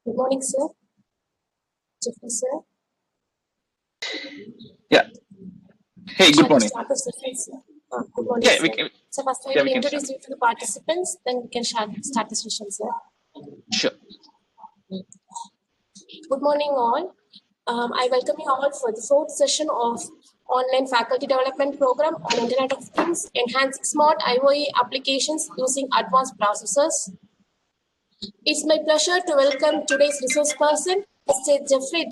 Good morning, sir. Jeffree, sir. Yeah. Hey, good morning. Start the session, sir. Good morning, Yeah, sir. we can. So first I Yeah, will we can introduce start. you to the participants, then we can start the session, sir. Sure. Good morning, all. I welcome you all for the fourth session of online faculty development program on Internet of Things, enhancing smart IoE applications using advanced processors. It's my pleasure to welcome today's resource person, Mr. Jeffree,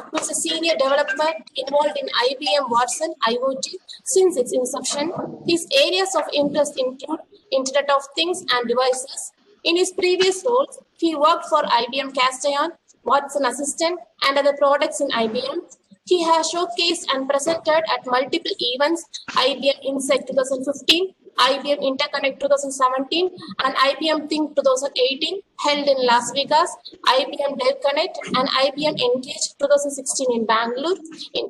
who is a senior developer involved in IBM Watson IoT since its inception. His areas of interest include Internet of Things and devices. In his previous roles, he worked for IBM Castellon, Watson Assistant, and other products in IBM. He has showcased and presented at multiple events, IBM Insight 2015, IBM Interconnect 2017, and IBM Think 2018, held in Las Vegas, IBM Dell Connect, and IBM Engage 2016 in Bangalore.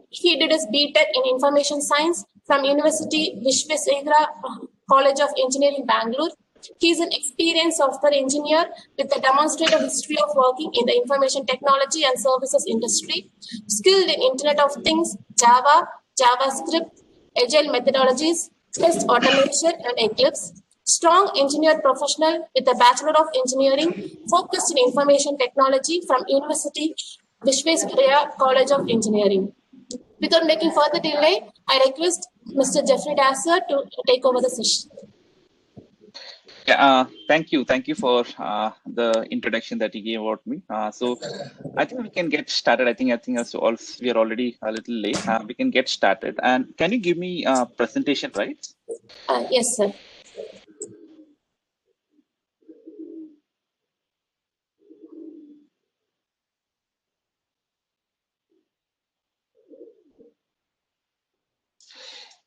He did his BTech in Information Science from University Vishwesvaraya College of Engineering, Bangalore. He is an experienced software engineer with a demonstrated history of working in the information technology and services industry, skilled in Internet of Things, Java, JavaScript, agile methodologies, test automation, and Eclipse. Strong engineer professional with a Bachelor of Engineering focused in information technology from University Vishwesvaraya College of Engineering. Without making further delay, I request Mr. Jeffree to take over the session. Yeah, thank you. Thank you for the introduction that you gave about me. So I think we can get started. I think as all we are already a little late. We can get started. And can you give me a presentation, right? Yes, sir.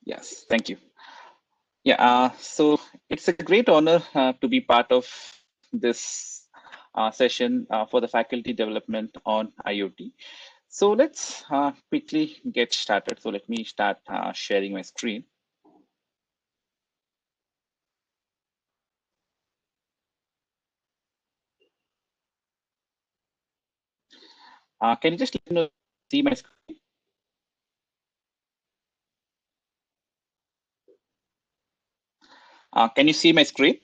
Yes, thank you. Yeah, so it's a great honor to be part of this session for the faculty development on IoT. So let's quickly get started. So let me start sharing my screen. Can you just let me know, see my screen? Can you see my screen?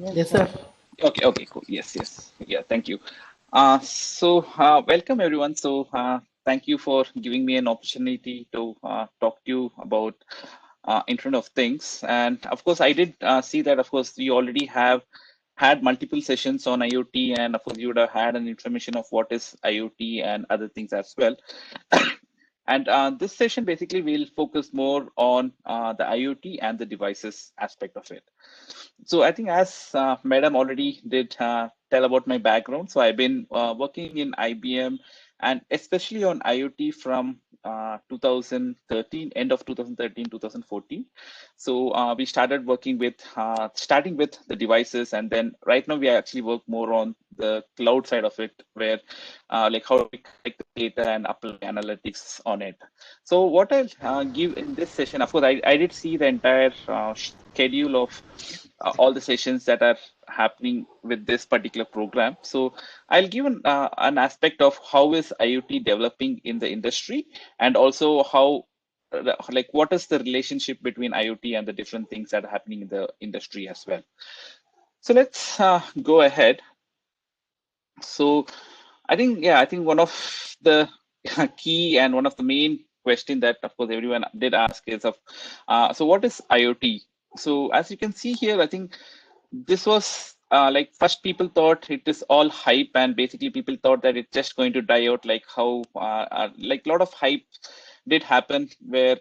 Yes, sir. Okay, cool. Yes. Yeah, thank you. So welcome everyone. So thank you for giving me an opportunity to talk to you about Internet of Things. And of course, I did see that, of course, we already have had multiple sessions on IoT, and of course, you would have had an information of what is IoT and other things as well. And this session basically will focus more on the IoT and the devices aspect of it. So I think as Madam already did tell about my background, so I've been working in IBM and especially on IoT from 2013, end of 2013, 2014. So we started working with, starting with the devices, and then right now we actually work more on the cloud side of it, where like how we collect the data and apply analytics on it. So what I'll give in this session, of course, I did see the entire schedule of all the sessions that are happening with this particular program. So I'll give an aspect of how is IoT developing in the industry, and also how, like, what is the relationship between IoT and the different things that are happening in the industry as well. So let's go ahead. So I think one of the key and one of the main question that, of course, everyone did ask is of, so what is IoT? So as you can see here, I think this was like first people thought it is all hype, and basically people thought that it's just going to die out, like how like a lot of hype did happen where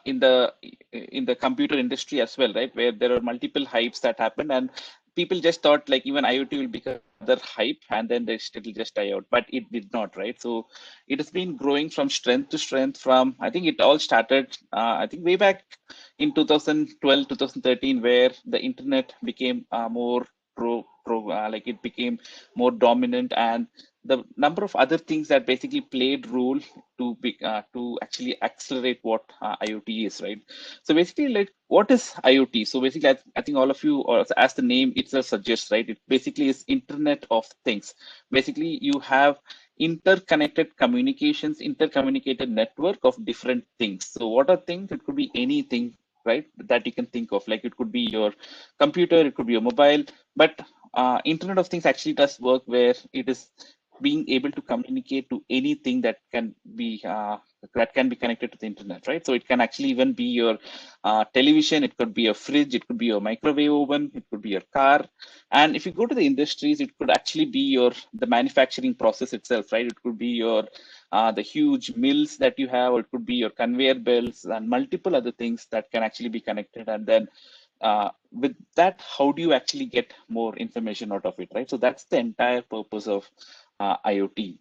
in the computer industry as well, right, where there are multiple hypes that happened, and people just thought like even IoT will become another hype and then it'll just die out, but it did not, right? So it has been growing from strength to strength. From, I think it all started I think way back in 2012, 2013, where the internet became more like it became more dominant, and the number of other things that basically played role to actually accelerate what IoT is, right? So basically, like, what is IoT? So basically, I think all of you, or as the name itself suggests, right, it basically is Internet of Things. Basically, you have interconnected communications, intercommunicated network of different things. So what are things? It could be anything, right, that you can think of. Like, it could be your computer, it could be your mobile, but Internet of Things actually does work where it is being able to communicate to anything that can be connected to the internet, right? So it can actually even be your television, it could be a fridge, it could be your microwave oven, it could be your car. And if you go to the industries, it could actually be the manufacturing process itself, right? It could be your the huge mills that you have, or it could be your conveyor belts and multiple other things that can actually be connected. And then with that, how do you actually get more information out of it, right? So that's the entire purpose of IoT.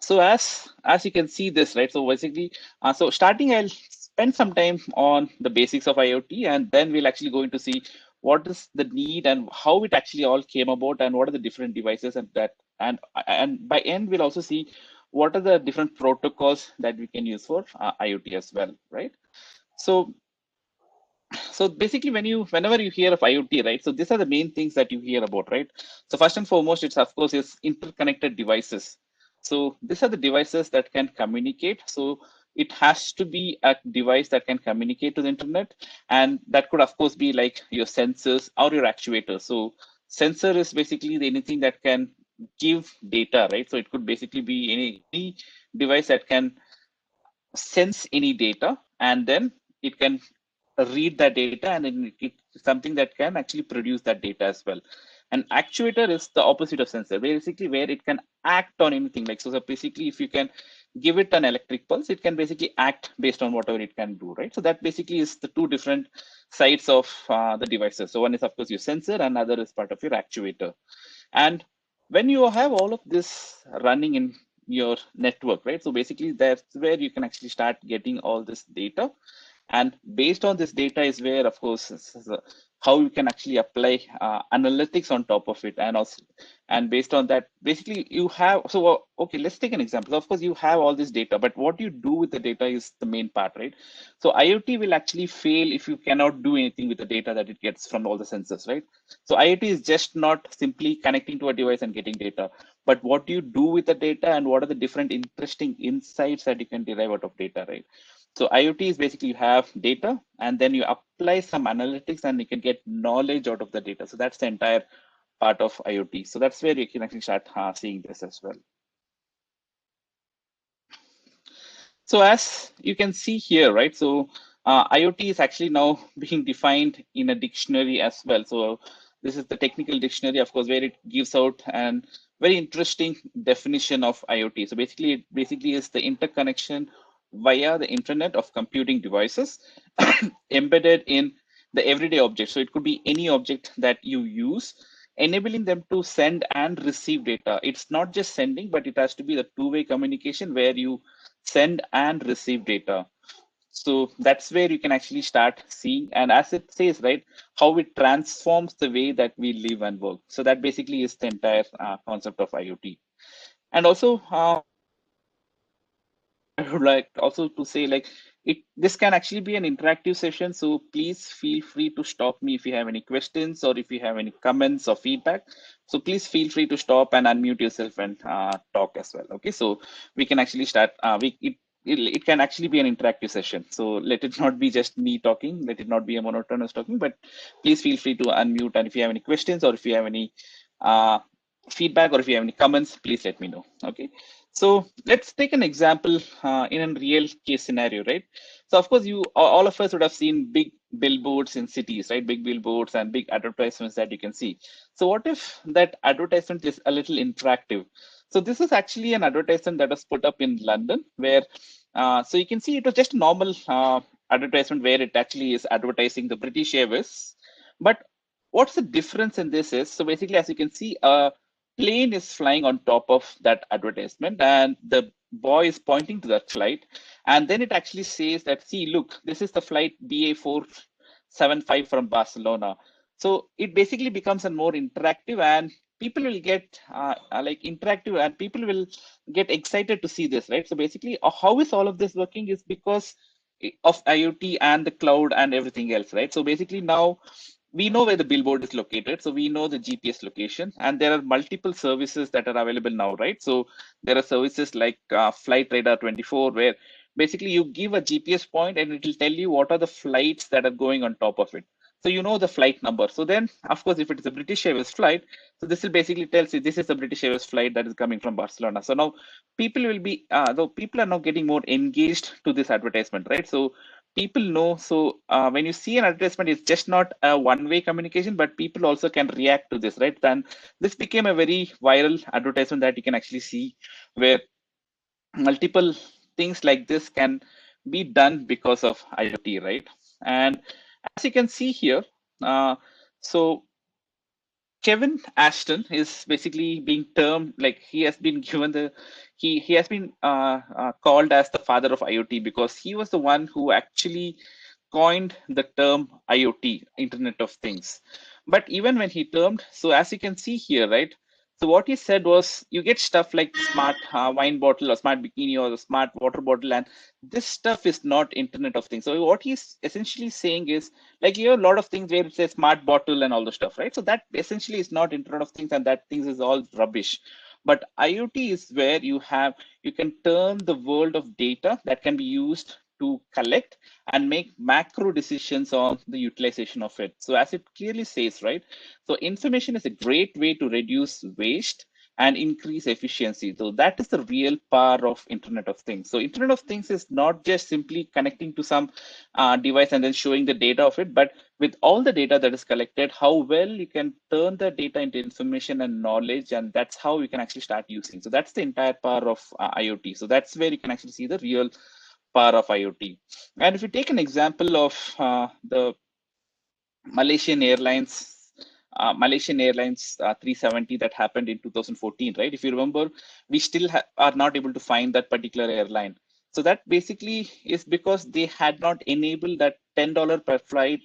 So as you can see this, right? So basically, so starting, I'll spend some time on the basics of IoT, and then we'll actually going to see what is the need and how it actually all came about, and what are the different devices and that, and by end we'll also see what are the different protocols that we can use for IoT as well, right? So basically, whenever you hear of IoT, right? So these are the main things that you hear about, right? So first and foremost, it's of course is interconnected devices. So these are the devices that can communicate. So it has to be a device that can communicate to the internet, and that could of course be like your sensors or your actuators. So sensor is basically anything that can give data, right? So it could basically be any device that can sense any data, and then it can read that data, and then it's something that can actually produce that data as well. An actuator is the opposite of sensor, basically where it can act on anything. Like, so basically, if you can give it an electric pulse, it can basically act based on whatever it can do, right? So that basically is the two different sides of the devices. So one is of course your sensor, and other is part of your actuator. And when you have all of this running in your network, right? So basically, that's where you can actually start getting all this data. And based on this data is where, of course, how you can actually apply analytics on top of it. And based on that, basically you have, so okay, let's take an example. Of course, you have all this data, but what you do with the data is the main part, right? So IoT will actually fail if you cannot do anything with the data that it gets from all the sensors, right? So IoT is just not simply connecting to a device and getting data, but what do you do with the data, and what are the different interesting insights that you can derive out of data, right? So IoT is basically you have data, and then you apply some analytics, and you can get knowledge out of the data. So that's the entire part of IoT. So that's where you can actually start seeing this as well. So as you can see here, right? So IoT is actually now being defined in a dictionary as well. So this is the technical dictionary, of course, where it gives out an very interesting definition of IoT. So basically, it basically is the interconnection via the internet of computing devices embedded in the everyday object. So it could be any object that you use, enabling them to send and receive data. It's not just sending, but it has to be the two-way communication where you send and receive data. So that's where you can actually start seeing, and as it says, right, how it transforms the way that we live and work. So that basically is the entire concept of IoT. And also, I would like also to say, like, this can actually be an interactive session. So please feel free to stop me if you have any questions, or if you have any comments or feedback. So please feel free to stop and unmute yourself and talk as well. Okay, so we can actually start. It can actually be an interactive session. So let it not be just me talking. Let it not be a monotonous talking. But please feel free to unmute. And if you have any questions, or if you have any feedback, or if you have any comments, please let me know. Okay. So let's take an example in a real case scenario, right? So of course, all of us would have seen big billboards in cities, right? Big billboards and big advertisements that you can see. So what if that advertisement is a little interactive? So this is actually an advertisement that was put up in London, where so you can see it was just a normal advertisement where it actually is advertising the British Airways. But what's the difference in this is, so basically, as you can see, plane is flying on top of that advertisement, and the boy is pointing to that flight, and then it actually says that, see, look, this is the flight BA475 from Barcelona. So it basically becomes a more interactive, and people will get like interactive, and people will get excited to see this, right? So basically, how is all of this working is because of IoT and the cloud and everything else, right? So basically now we know where the billboard is located, so we know the GPS location, and there are multiple services that are available now, right? So there are services like Flight Radar 24, where basically you give a GPS point and it will tell you what are the flights that are going on top of it. So you know the flight number. So then, of course, if it is a British Airways flight, so this will basically tells you this is a British Airways flight that is coming from Barcelona. So now people will be, though people are now getting more engaged to this advertisement, right? So people know. So when you see an advertisement, it's just not a one-way communication, but people also can react to this, right? And this became a very viral advertisement that you can actually see, where multiple things like this can be done because of IoT, right? And as you can see here, so Kevin Ashton is basically being termed, like he has been given the he has been called as the father of IoT, because he was the one who actually coined the term IoT, Internet of Things. But even when he termed, so as you can see here, right? So what he said was, you get stuff like smart wine bottle or smart bikini or the smart water bottle, and this stuff is not Internet of Things. So what he's essentially saying is, like, you have a lot of things where it says smart bottle and all the stuff, right? So that essentially is not Internet of Things, and that things is all rubbish. But IoT is where you can turn the world of data that can be used to collect and make macro decisions on the utilization of it. So as it clearly says, right? So information is a great way to reduce waste and increase efficiency. So that is the real power of Internet of Things. So Internet of Things is not just simply connecting to some device and then showing the data of it, but with all the data that is collected, how well you can turn the data into information and knowledge, and that's how you can actually start using. So that's the entire power of IoT. So that's where you can actually see the real power of IoT. And if you take an example of the Malaysian Airlines, Malaysian Airlines 370 that happened in 2014, right? If you remember, we still are not able to find that particular airline. So that basically is because they had not enabled that $10 per flight.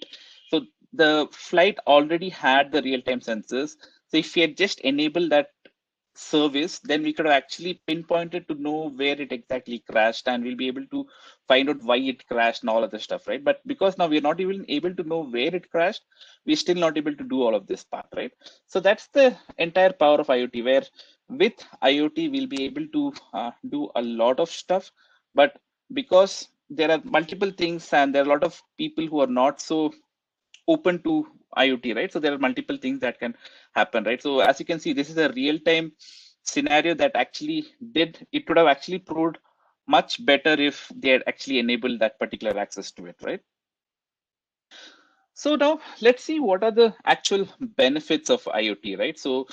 So the flight already had the real-time sensors. So if you had just enabled that service, then we could have actually pinpointed to know where it exactly crashed, and we'll be able to find out why it crashed and all of the stuff, right? But because now we're not even able to know where it crashed, we're still not able to do all of this part, right? So that's the entire power of IoT, where with IoT, we'll be able to do a lot of stuff, but because there are multiple things and there are a lot of people who are not so open to IoT, right? So there are multiple things that can happen, right? So as you can see, this is a real-time scenario that actually it would have actually proved much better if they had actually enabled that particular access to it, right? So now let's see what are the actual benefits of IoT, right? So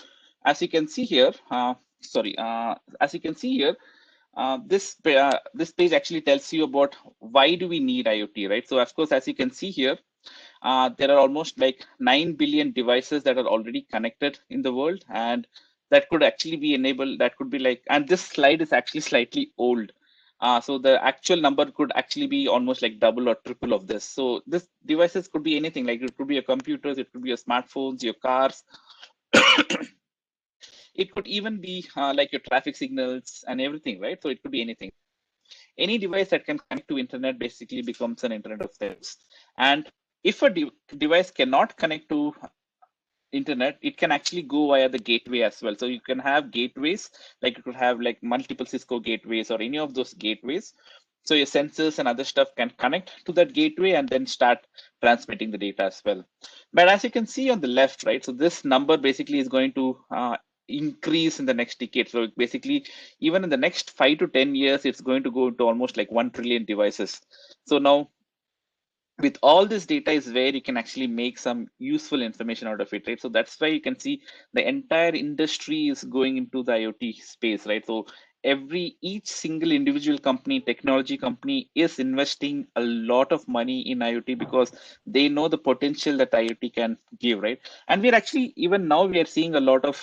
as you can see here, as you can see here, this page actually tells you about why do we need IoT, right? So of course, as you can see here, there are almost like 9 billion devices that are already connected in the world, and that could actually be enabled. That could be like, and this slide is actually slightly old. So the actual number could actually be almost like double or triple of this. So this devices could be anything, like it could be your computers, it could be your smartphones, your cars. It could even be like your traffic signals and everything, right? So it could be anything. Any device that can connect to internet basically becomes an Internet of Things. And if a device cannot connect to internet, it can actually go via the gateway as well. So you can have gateways, like you could have like multiple Cisco gateways or any of those gateways. So your sensors and other stuff can connect to that gateway and then start transmitting the data as well. But as you can see on the left, right, so this number basically is going to increase in the next decade. So basically, even in the next 5 to 10 years, it's going to go into almost like 1 trillion devices. So now with all this data is where you can actually make some useful information out of it, right? So that's why you can see the entire industry is going into the IoT space, right? So each single individual company, technology company, is investing a lot of money in IoT because they know the potential that IoT can give, right? And we're actually, even now we are seeing a lot of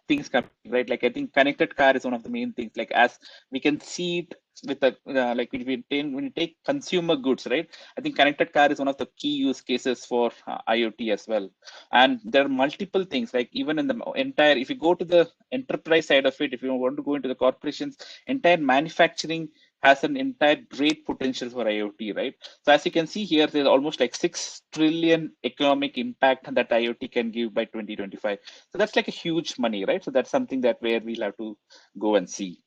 things coming, right? Like I think connected car is one of the main things, like as we can see it with the like when you take consumer goods, right? I think connected car is one of the key use cases for IoT as well. And there are multiple things, like even in the entire, if you go to the enterprise side of it, if you want to go into the corporations, entire manufacturing has an entire great potential for IoT, right? So as you can see here, there's almost like 6 trillion economic impact that IoT can give by 2025. So that's like a huge money, right? So that's something that where we'll have to go and see.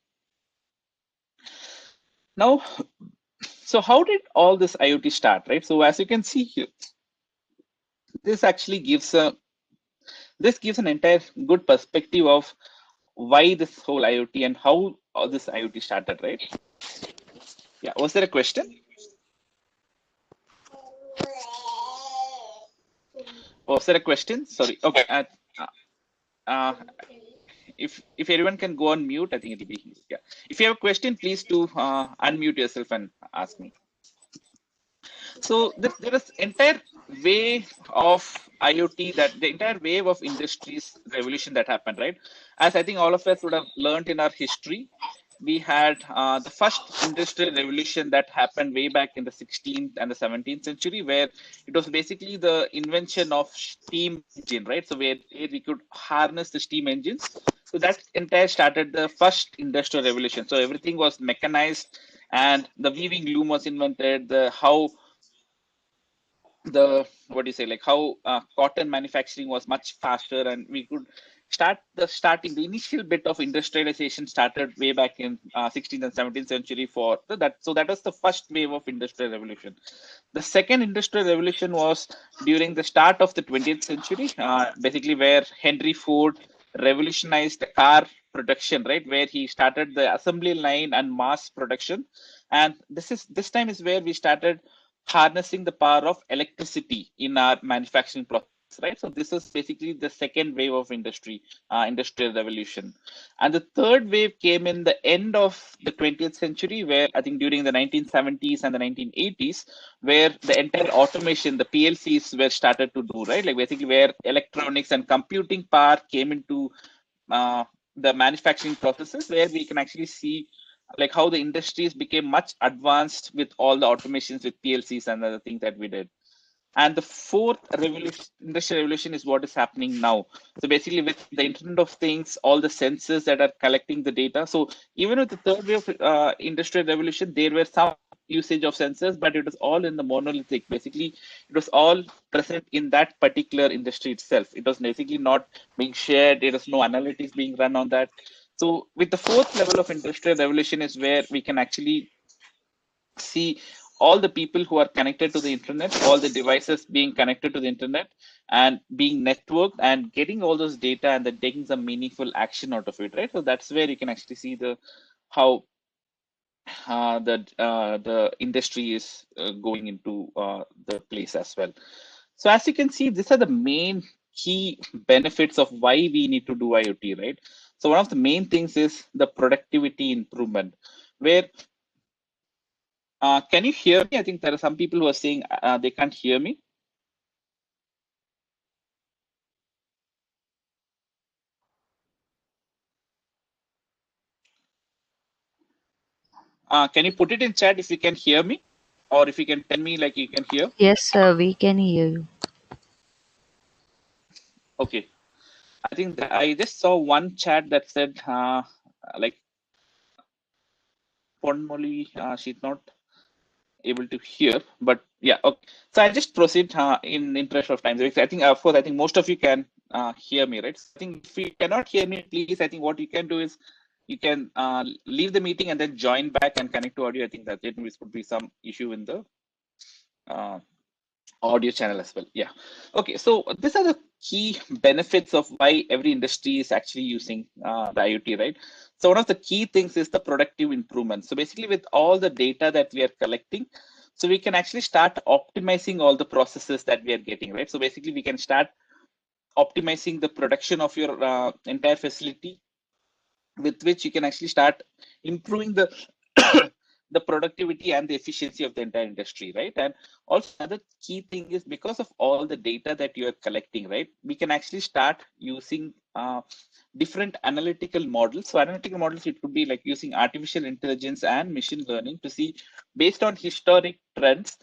Now, so how did all this IoT start, right? So as you can see here, this actually gives an entire good perspective of why this whole IoT and how all this IoT started, right? Yeah, was there a question? Was there a question? Sorry. Okay. Uh, if everyone can go on mute, I think it'll be easy. Yeah. If you have a question, please do unmute yourself and ask me. So there is entire wave of IoT, that the entire wave of industries revolution that happened, right? As I think all of us would have learned in our history, we had the first industrial revolution that happened way back in the 16th and the 17th century, where it was basically the invention of steam engine, right? So where we could harness the steam engines. So that entire started the first industrial revolution. So everything was mechanized, and the weaving loom was invented. The what do you say, like how cotton manufacturing was much faster, and we could start the initial bit of industrialization started way back in 16th and 17th century for that. So that was the first wave of industrial revolution. The second industrial revolution was during the start of the 20th century, basically where Henry Ford revolutionized the car production, right? Where he started the assembly line and mass production. And this time is where we started harnessing the power of electricity in our manufacturing process, right? So this is basically the second wave of industrial revolution. And the third wave came in the end of the 20th century, where I think during the 1970s and the 1980s, where the entire automation, the PLCs were started to do, right? Like basically where electronics and computing power came into the manufacturing processes, where we can actually see like how the industries became much advanced with all the automations with PLCs and other things that we did. And the fourth industrial revolution is what is happening now. So basically, with the Internet of Things, all the sensors that are collecting the data. So even with the third wave of industrial revolution, there were some usage of sensors, but it was all in the monolithic. Basically, it was all present in that particular industry itself. It was basically not being shared. There was no analytics being run on that. So with the fourth level of industrial revolution is where we can actually see all the people who are connected to the internet, all the devices being connected to the internet and being networked and getting all those data and then taking some meaningful action out of it, right? So that's where you can actually see how the industry is going into the place as well. So as you can see, these are the main key benefits of why we need to do IoT, right? So one of the main things is the productivity improvement, where can you hear me? I think there are some people who are saying they can't hear me. Can you put it in chat if you can hear me, or if you can tell me like you can hear? Yes, sir, we can hear you. Okay. I think I just saw one chat that said like Ponmoli, she's not able to hear, but yeah, okay. So I just proceed in interest of time. I think, of course, I think most of you can hear me, right? So I think if you cannot hear me, please, I think what you can do is you can leave the meeting and then join back and connect to audio. I think that it would be some issue in the audio channel as well. Yeah. Okay. So these are the key benefits of why every industry is actually using the IoT, right? So one of the key things is the productive improvement. So basically with all the data that we are collecting, so we can actually start optimizing all the processes that we are getting, right? So basically we can start optimizing the production of your entire facility, with which you can actually start improving the the productivity and the efficiency of the entire industry, right? And also another key thing is because of all the data that you are collecting, right, we can actually start using different analytical models. So analytical models, it could be like using artificial intelligence and machine learning to see, based on historic trends,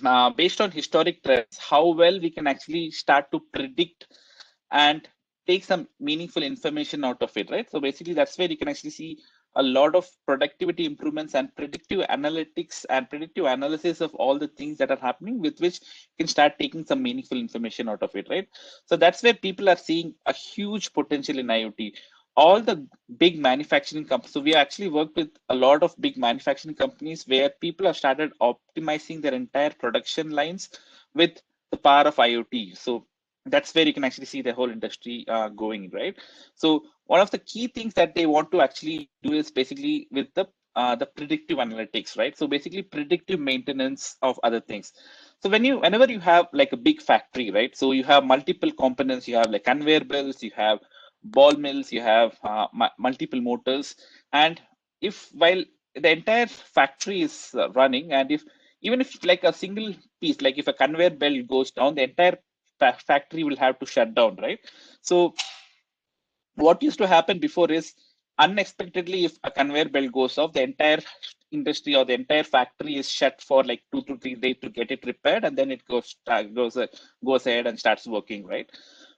how well we can actually start to predict and take some meaningful information out of it, right? So basically, that's where you can actually see a lot of productivity improvements and predictive analytics and predictive analysis of all the things that are happening, with which you can start taking some meaningful information out of it, right? So that's where people are seeing a huge potential in IoT. All the big manufacturing companies, so we actually worked with a lot of big manufacturing companies where people have started optimizing their entire production lines with the power of IoT. So that's where you can actually see the whole industry going, right? So one of the key things that they want to actually do is basically with the predictive analytics, right? So basically predictive maintenance of other things. So whenever you have like a big factory, right? So you have multiple components, you have like conveyor belts, you have ball mills, you have multiple motors, and if while the entire factory is running, and if even if like a single piece, like if a conveyor belt goes down, the entire factory will have to shut down, right? So what used to happen before is, unexpectedly, if a conveyor belt goes off, the entire industry or the entire factory is shut for like 2 to 3 days to get it repaired, and then it goes ahead and starts working, right?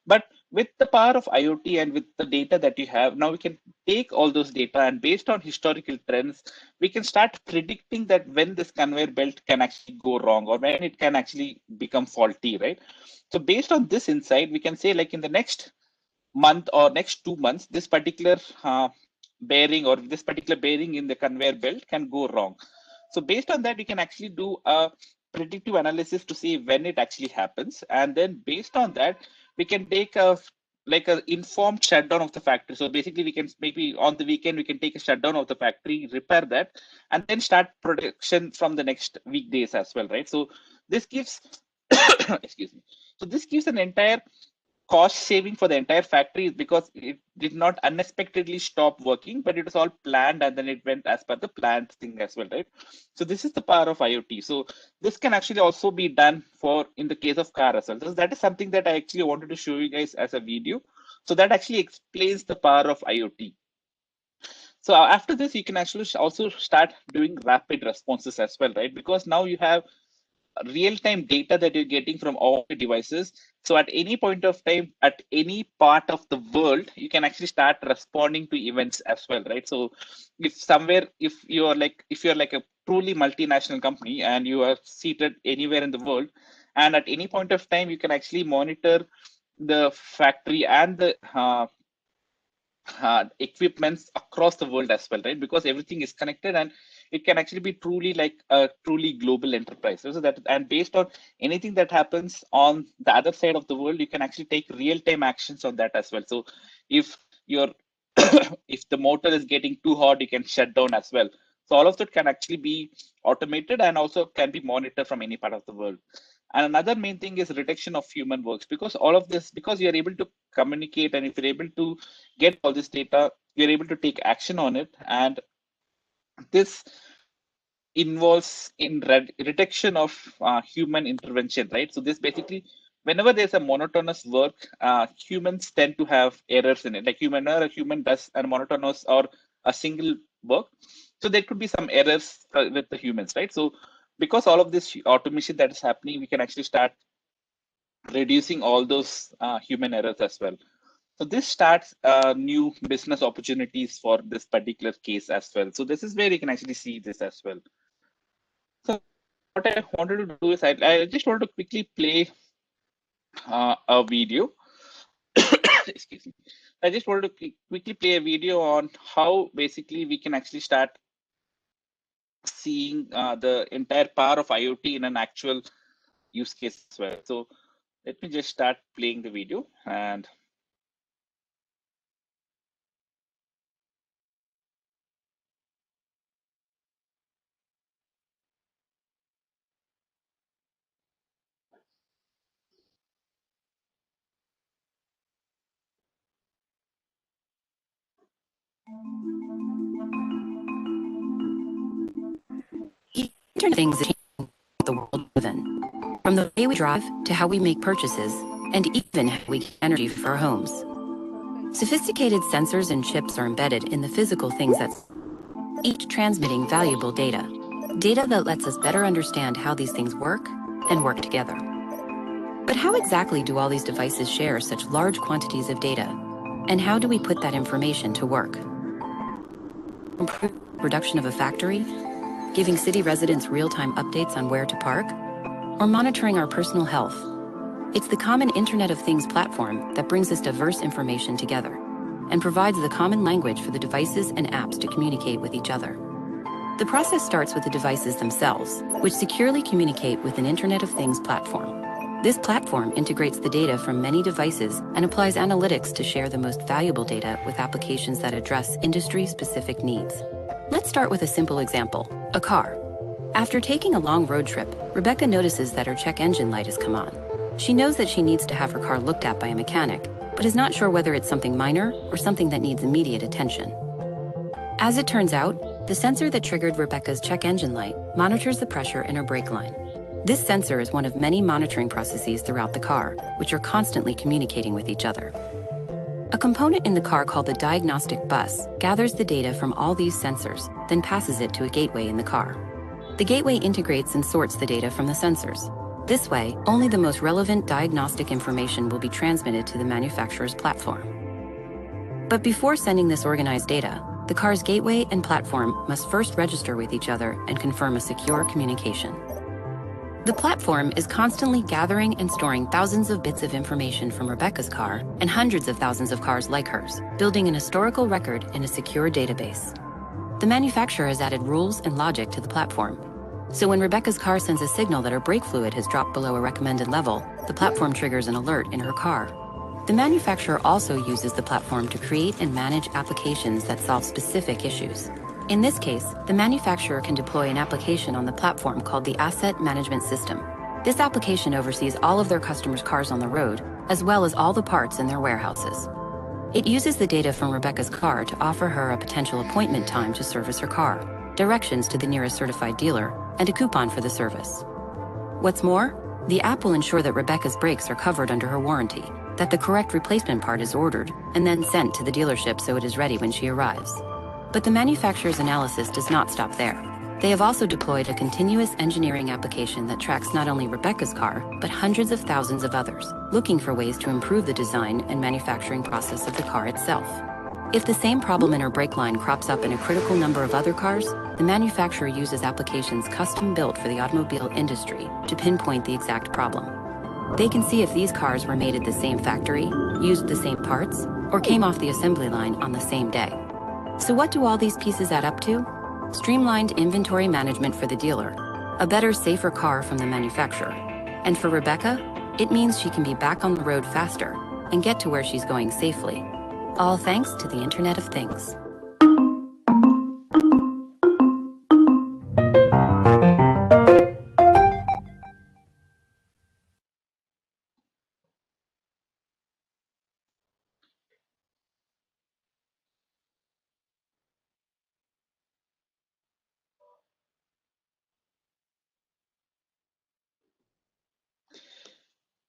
But with the power of IoT and with the data that you have, now we can take all those data, and based on historical trends, we can start predicting that when this conveyor belt can actually go wrong or when it can actually become faulty, right? So based on this insight, we can say like in the next month or next 2 months, this particular bearing or this particular bearing in the conveyor belt can go wrong. So based on that, we can actually do a predictive analysis to see when it actually happens. And then based on that, we can take a informed shutdown of the factory. So basically we can maybe on the weekend, we can take a shutdown of the factory, repair that, and then start production from the next weekdays as well, right? So this gives, excuse me. So this gives an entire cost saving for the entire factory, because it did not unexpectedly stop working, but it was all planned and then it went as per the planned thing as well, right? So this is the power of IoT. So this can actually also be done for in the case of car as well. So that is something that I actually wanted to show you guys as a video. So that actually explains the power of IoT. So after this, you can actually also start doing rapid responses as well, right? Because now you have real-time data that you're getting from all the devices. So at any point of time, at any part of the world, you can actually start responding to events as well, right? So if you're like a truly multinational company and you are seated anywhere in the world, and at any point of time, you can actually monitor the factory and the equipments across the world as well, right? Because everything is connected, and it can actually be truly like a truly global enterprise. So that, and based on anything that happens on the other side of the world, you can actually take real-time actions on that as well. So if you're if the motor is getting too hot, you can shut down as well. So all of that can actually be automated and also can be monitored from any part of the world. And another main thing is reduction of human works, because all of this, because you're able to communicate, and if you're able to get all this data, you're able to take action on it. And this involves in reduction of human intervention, right? So this basically, whenever there's a monotonous work, humans tend to have errors in it. Like a human does a monotonous or a single work, so there could be some errors with the humans, right? So because all of this automation that is happening, we can actually start reducing all those human errors as well. So this starts new business opportunities for this particular case as well. So this is where you can actually see this as well. So what I wanted to do is I just wanted to quickly play a video. Excuse me. I just wanted to quickly play a video on how basically we can actually start seeing the entire power of IoT in an actual use case as well. So let me just start playing the video. And Internet of Things is changing the world we live in. From the way we drive to how we make purchases, and even how we get energy for our homes. Sophisticated sensors and chips are embedded in the physical things that each transmitting valuable data. Data that lets us better understand how these things work and work together. But how exactly do all these devices share such large quantities of data? And how do we put that information to work? Improve production of a factory, giving city residents real-time updates on where to park, or monitoring our personal health? It's the common Internet of Things platform that brings this diverse information together and provides the common language for the devices and apps to communicate with each other. The process starts with the devices themselves, which securely communicate with an Internet of Things platform. This platform integrates the data from many devices and applies analytics to share the most valuable data with applications that address industry-specific needs. Let's start with a simple example, a car. After taking a long road trip, Rebecca notices that her check engine light has come on. She knows that she needs to have her car looked at by a mechanic, but is not sure whether it's something minor or something that needs immediate attention. As it turns out, the sensor that triggered Rebecca's check engine light monitors the pressure in her brake line. This sensor is one of many monitoring processes throughout the car, which are constantly communicating with each other. A component in the car called the diagnostic bus gathers the data from all these sensors, then passes it to a gateway in the car. The gateway integrates and sorts the data from the sensors. This way, only the most relevant diagnostic information will be transmitted to the manufacturer's platform. But before sending this organized data, the car's gateway and platform must first register with each other and confirm a secure communication. The platform is constantly gathering and storing thousands of bits of information from Rebecca's car and hundreds of thousands of cars like hers, building an historical record in a secure database. The manufacturer has added rules and logic to the platform. So when Rebecca's car sends a signal that her brake fluid has dropped below a recommended level, the platform triggers an alert in her car. The manufacturer also uses the platform to create and manage applications that solve specific issues. In this case, the manufacturer can deploy an application on the platform called the Asset Management System. This application oversees all of their customers' cars on the road, as well as all the parts in their warehouses. It uses the data from Rebecca's car to offer her a potential appointment time to service her car, directions to the nearest certified dealer, and a coupon for the service. What's more, the app will ensure that Rebecca's brakes are covered under her warranty, that the correct replacement part is ordered, and then sent to the dealership so it is ready when she arrives. But the manufacturer's analysis does not stop there. They have also deployed a continuous engineering application that tracks not only Rebecca's car, but hundreds of thousands of others, looking for ways to improve the design and manufacturing process of the car itself. If the same problem in her brake line crops up in a critical number of other cars, the manufacturer uses applications custom built for the automobile industry to pinpoint the exact problem. They can see if these cars were made at the same factory, used the same parts, or came off the assembly line on the same day. So what do all these pieces add up to? Streamlined inventory management for the dealer, a better, safer car from the manufacturer. And for Rebecca, it means she can be back on the road faster and get to where she's going safely. All thanks to the Internet of Things.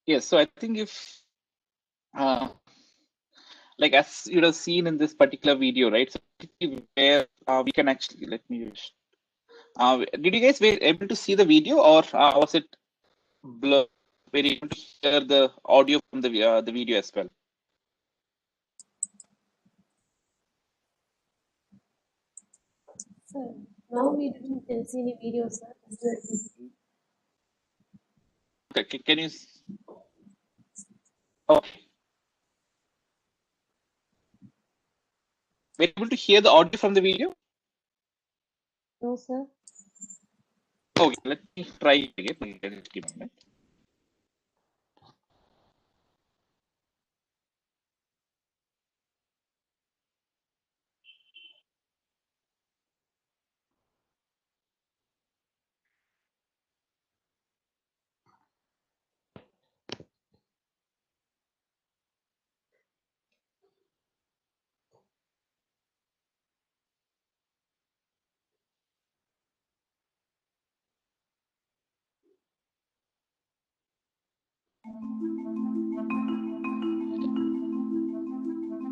Yes, so I think if uh, like as you have seen in this particular video, right? So where we can actually let me. Did you guys were able to see the video, or was it blur? Were you able to hear the audio from the video as well? Sir, now we didn't see any videos, sir. Okay, can you? Okay, were you able to hear the audio from the video? No, sir. Okay, let me try it again. Just give me a minute.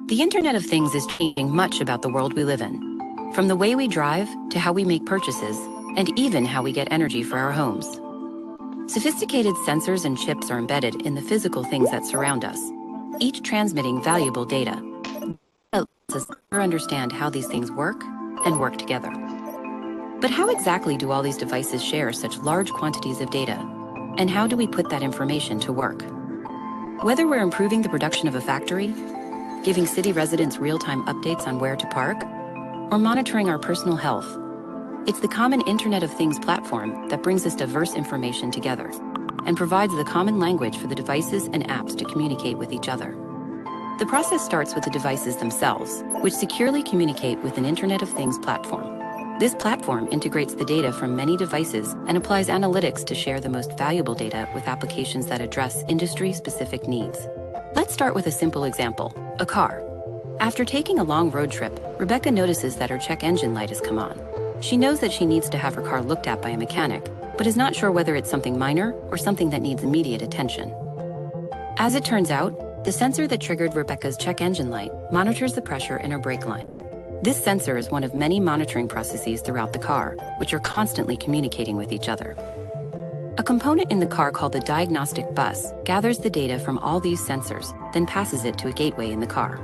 The Internet of Things is changing much about the world we live in, from the way we drive to how we make purchases, and even how we get energy for our homes. Sophisticated sensors and chips are embedded in the physical things that surround us, each transmitting valuable data that lets us better understand how these things work and work together. But how exactly do all these devices share such large quantities of data? And how do we put that information to work? Whether we're improving the production of a factory, giving city residents real-time updates on where to park, or monitoring our personal health, it's the common Internet of Things platform that brings this diverse information together and provides the common language for the devices and apps to communicate with each other. The process starts with the devices themselves, which securely communicate with an Internet of Things platform. This platform integrates the data from many devices and applies analytics to share the most valuable data with applications that address industry-specific needs. Let's start with a simple example, a car. After taking a long road trip, Rebecca notices that her check engine light has come on. She knows that she needs to have her car looked at by a mechanic, but is not sure whether it's something minor or something that needs immediate attention. As it turns out, the sensor that triggered Rebecca's check engine light monitors the pressure in her brake line. This sensor is one of many monitoring processes throughout the car, which are constantly communicating with each other. A component in the car called the diagnostic bus gathers the data from all these sensors, then passes it to a gateway in the car.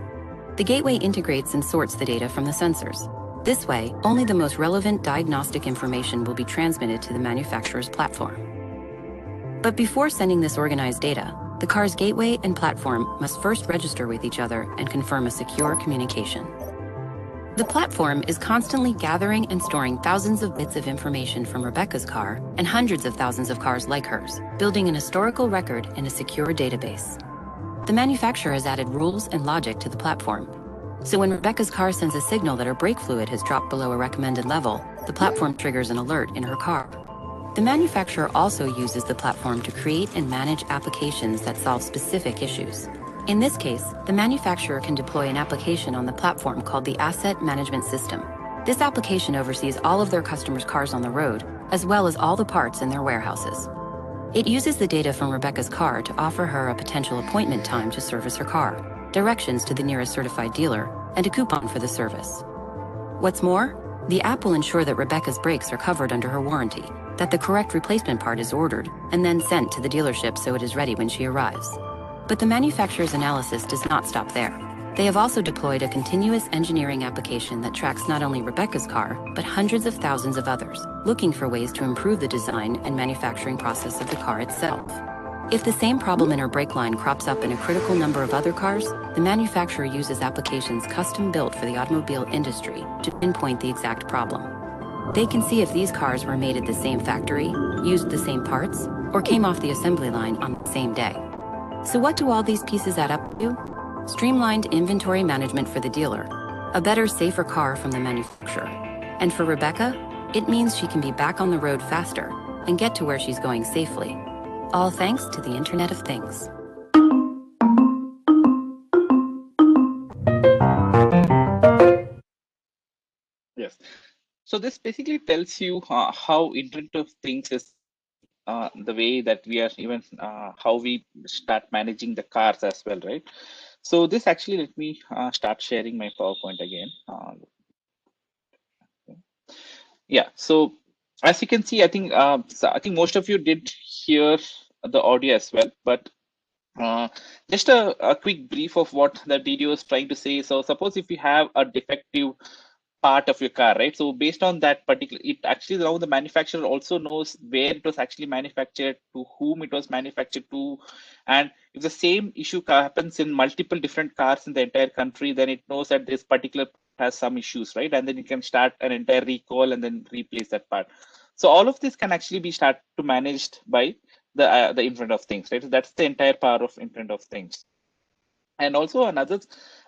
The gateway integrates and sorts the data from the sensors. This way, only the most relevant diagnostic information will be transmitted to the manufacturer's platform. But before sending this organized data, the car's gateway and platform must first register with each other and confirm a secure communication. The platform is constantly gathering and storing thousands of bits of information from Rebecca's car and hundreds of thousands of cars like hers, building an historical record in a secure database. The manufacturer has added rules and logic to the platform. So when Rebecca's car sends a signal that her brake fluid has dropped below a recommended level, the platform triggers an alert in her car. The manufacturer also uses the platform to create and manage applications that solve specific issues. In this case, the manufacturer can deploy an application on the platform called the Asset Management System. This application oversees all of their customers' cars on the road, as well as all the parts in their warehouses. It uses the data from Rebecca's car to offer her a potential appointment time to service her car, directions to the nearest certified dealer, and a coupon for the service. What's more, the app will ensure that Rebecca's brakes are covered under her warranty, that the correct replacement part is ordered, and then sent to the dealership so it is ready when she arrives. But the manufacturer's analysis does not stop there. They have also deployed a continuous engineering application that tracks not only Rebecca's car, but hundreds of thousands of others, looking for ways to improve the design and manufacturing process of the car itself. If the same problem in her brake line crops up in a critical number of other cars, the manufacturer uses applications custom built for the automobile industry to pinpoint the exact problem. They can see if these cars were made at the same factory, used the same parts, or came off the assembly line on the same day. So what do all these pieces add up to? Streamlined inventory management for the dealer, a better, safer car from the manufacturer. And for Rebecca, it means she can be back on the road faster and get to where she's going safely. All thanks to the Internet of Things. Yes. So this basically tells you how Internet of Things is the way that we are even how we start managing the cars as well, right? So this actually, let me start sharing my PowerPoint again. Yeah. So as you can see, I think most of you did hear the audio as well, but just a quick brief of what the video is trying to say. So suppose if you have a defective part of your car, right? So based on that particular, it actually now the manufacturer also knows where it was actually manufactured, to whom it was manufactured to, and if the same issue happens in multiple different cars in the entire country, then it knows that this particular has some issues, right? And then you can start an entire recall and then replace that part. So all of this can actually be started to managed by the Internet of Things, right? So that's the entire power of Internet of Things. And also another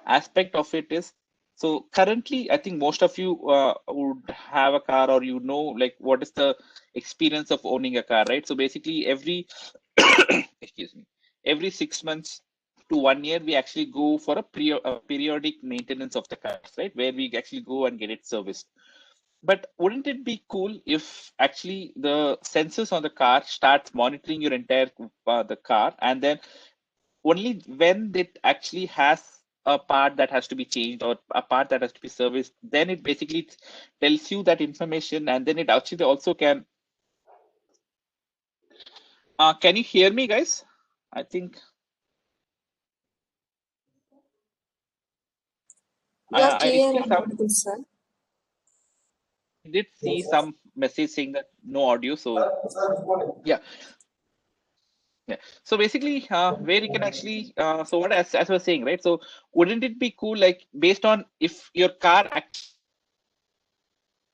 aspect of it is, so currently, I think most of you would have a car, or you know, like what is the experience of owning a car, right? So basically, every excuse me, every 6 months to 1 year, we actually go for a periodic maintenance of the cars, right? Where we actually go and get it serviced. But wouldn't it be cool if actually the sensors on the car starts monitoring your entire the car, and then only when it actually has a part that has to be changed or a part that has to be serviced, then it basically tells you that information, and then it actually also can. Can you hear me, guys? I think You are I clear see and some. audible, sir. I did see some message saying that no audio. So yeah. Yeah. So basically, where you can actually, so what as I was saying, right? So wouldn't it be cool, like based on if your car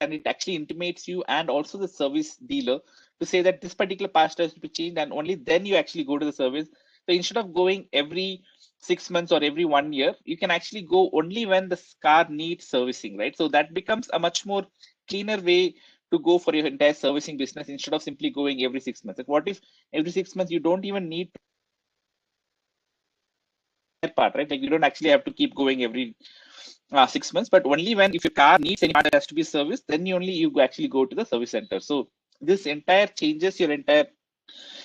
and it actually intimates you and also the service dealer to say that this particular part has to be changed, and only then you actually go to the service. So instead of going every 6 months or every 1 year, you can actually go only when the car needs servicing, right? So that becomes a much more cleaner way to go for your entire servicing business instead of simply going every 6 months. Like what if every 6 months you don't even need part, right? Like you don't actually have to keep going every 6 months, but only when if your car needs any part that has to be serviced, then you actually go to the service center. So this entire changes your entire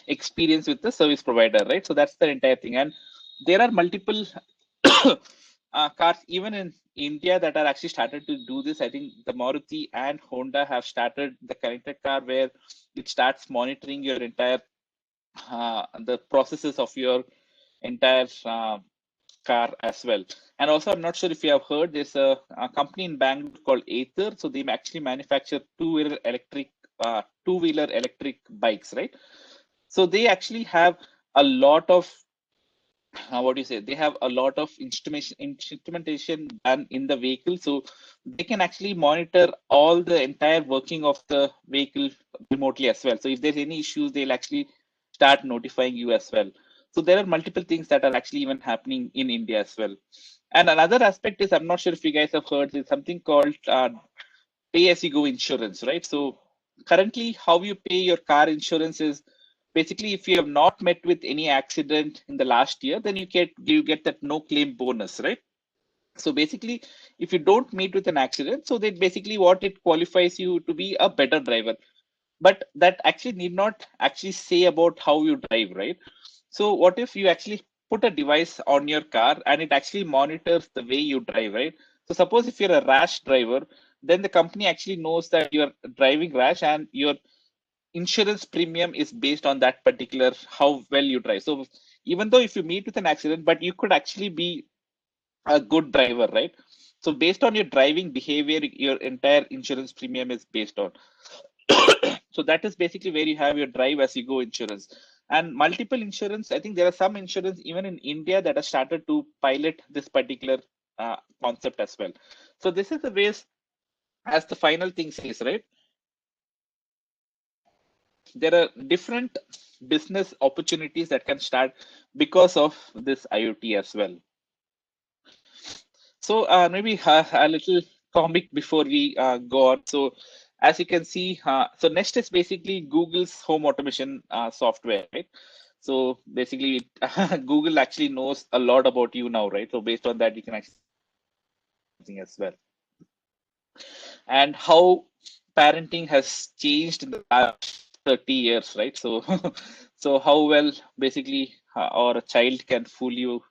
experience with the service provider, right? So that's the entire thing. And there are multiple cars even in India that are actually started to do this. I think the Maruti and Honda have started the connected car where it starts monitoring your entire the processes of your entire car as well. And also, I'm not sure if you have heard, there's a company in Bangalore called ATAL. So they actually manufacture two-wheeler electric bikes, right? So they actually have a lot of what do you say? They have a lot of instrumentation done in the vehicle, so they can actually monitor all the entire working of the vehicle remotely as well. So if there's any issues, they'll actually start notifying you as well. So there are multiple things that are actually even happening in India as well. And another aspect is, I'm not sure if you guys have heard, there's something called pay-as-you-go insurance, right? So currently, how you pay your car insurance is basically if you have not met with any accident in the last year, then you get that no claim bonus, right? So basically, if you don't meet with an accident, so that basically what it qualifies you to be a better driver. But that actually need not actually say about how you drive, right? So what if you actually put a device on your car and it actually monitors the way you drive, right? So suppose if you're a rash driver, then the company actually knows that you're driving rash and your insurance premium is based on that particular how well you drive. So even though if you meet with an accident, but you could actually be a good driver, right? So based on your driving behavior, your entire insurance premium is based on. So that is basically where you have your drive as you go insurance and multiple insurance. I think there are some insurance even in India that have started to pilot this particular concept as well. So this is the ways, as the final thing says, right? There are different business opportunities that can start because of this IoT as well. So maybe a little comic before we go on. So as you can see, so Nest is basically Google's home automation software, right? So basically, Google actually knows a lot about you now, right? So based on that, you can actually as well. And how parenting has changed in the last 30 years, right? So, so how well basically or a child can fool you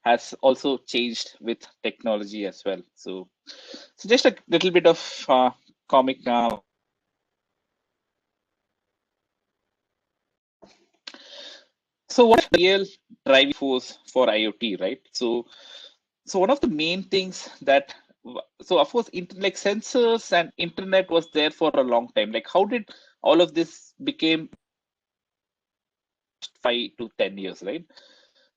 has also changed with technology as well. So just a little bit of comic now. So what real driving force for IoT, right? So one of the main things that, so of course, like sensors and internet was there for a long time. Like how did all of this became 5 to 10 years, right?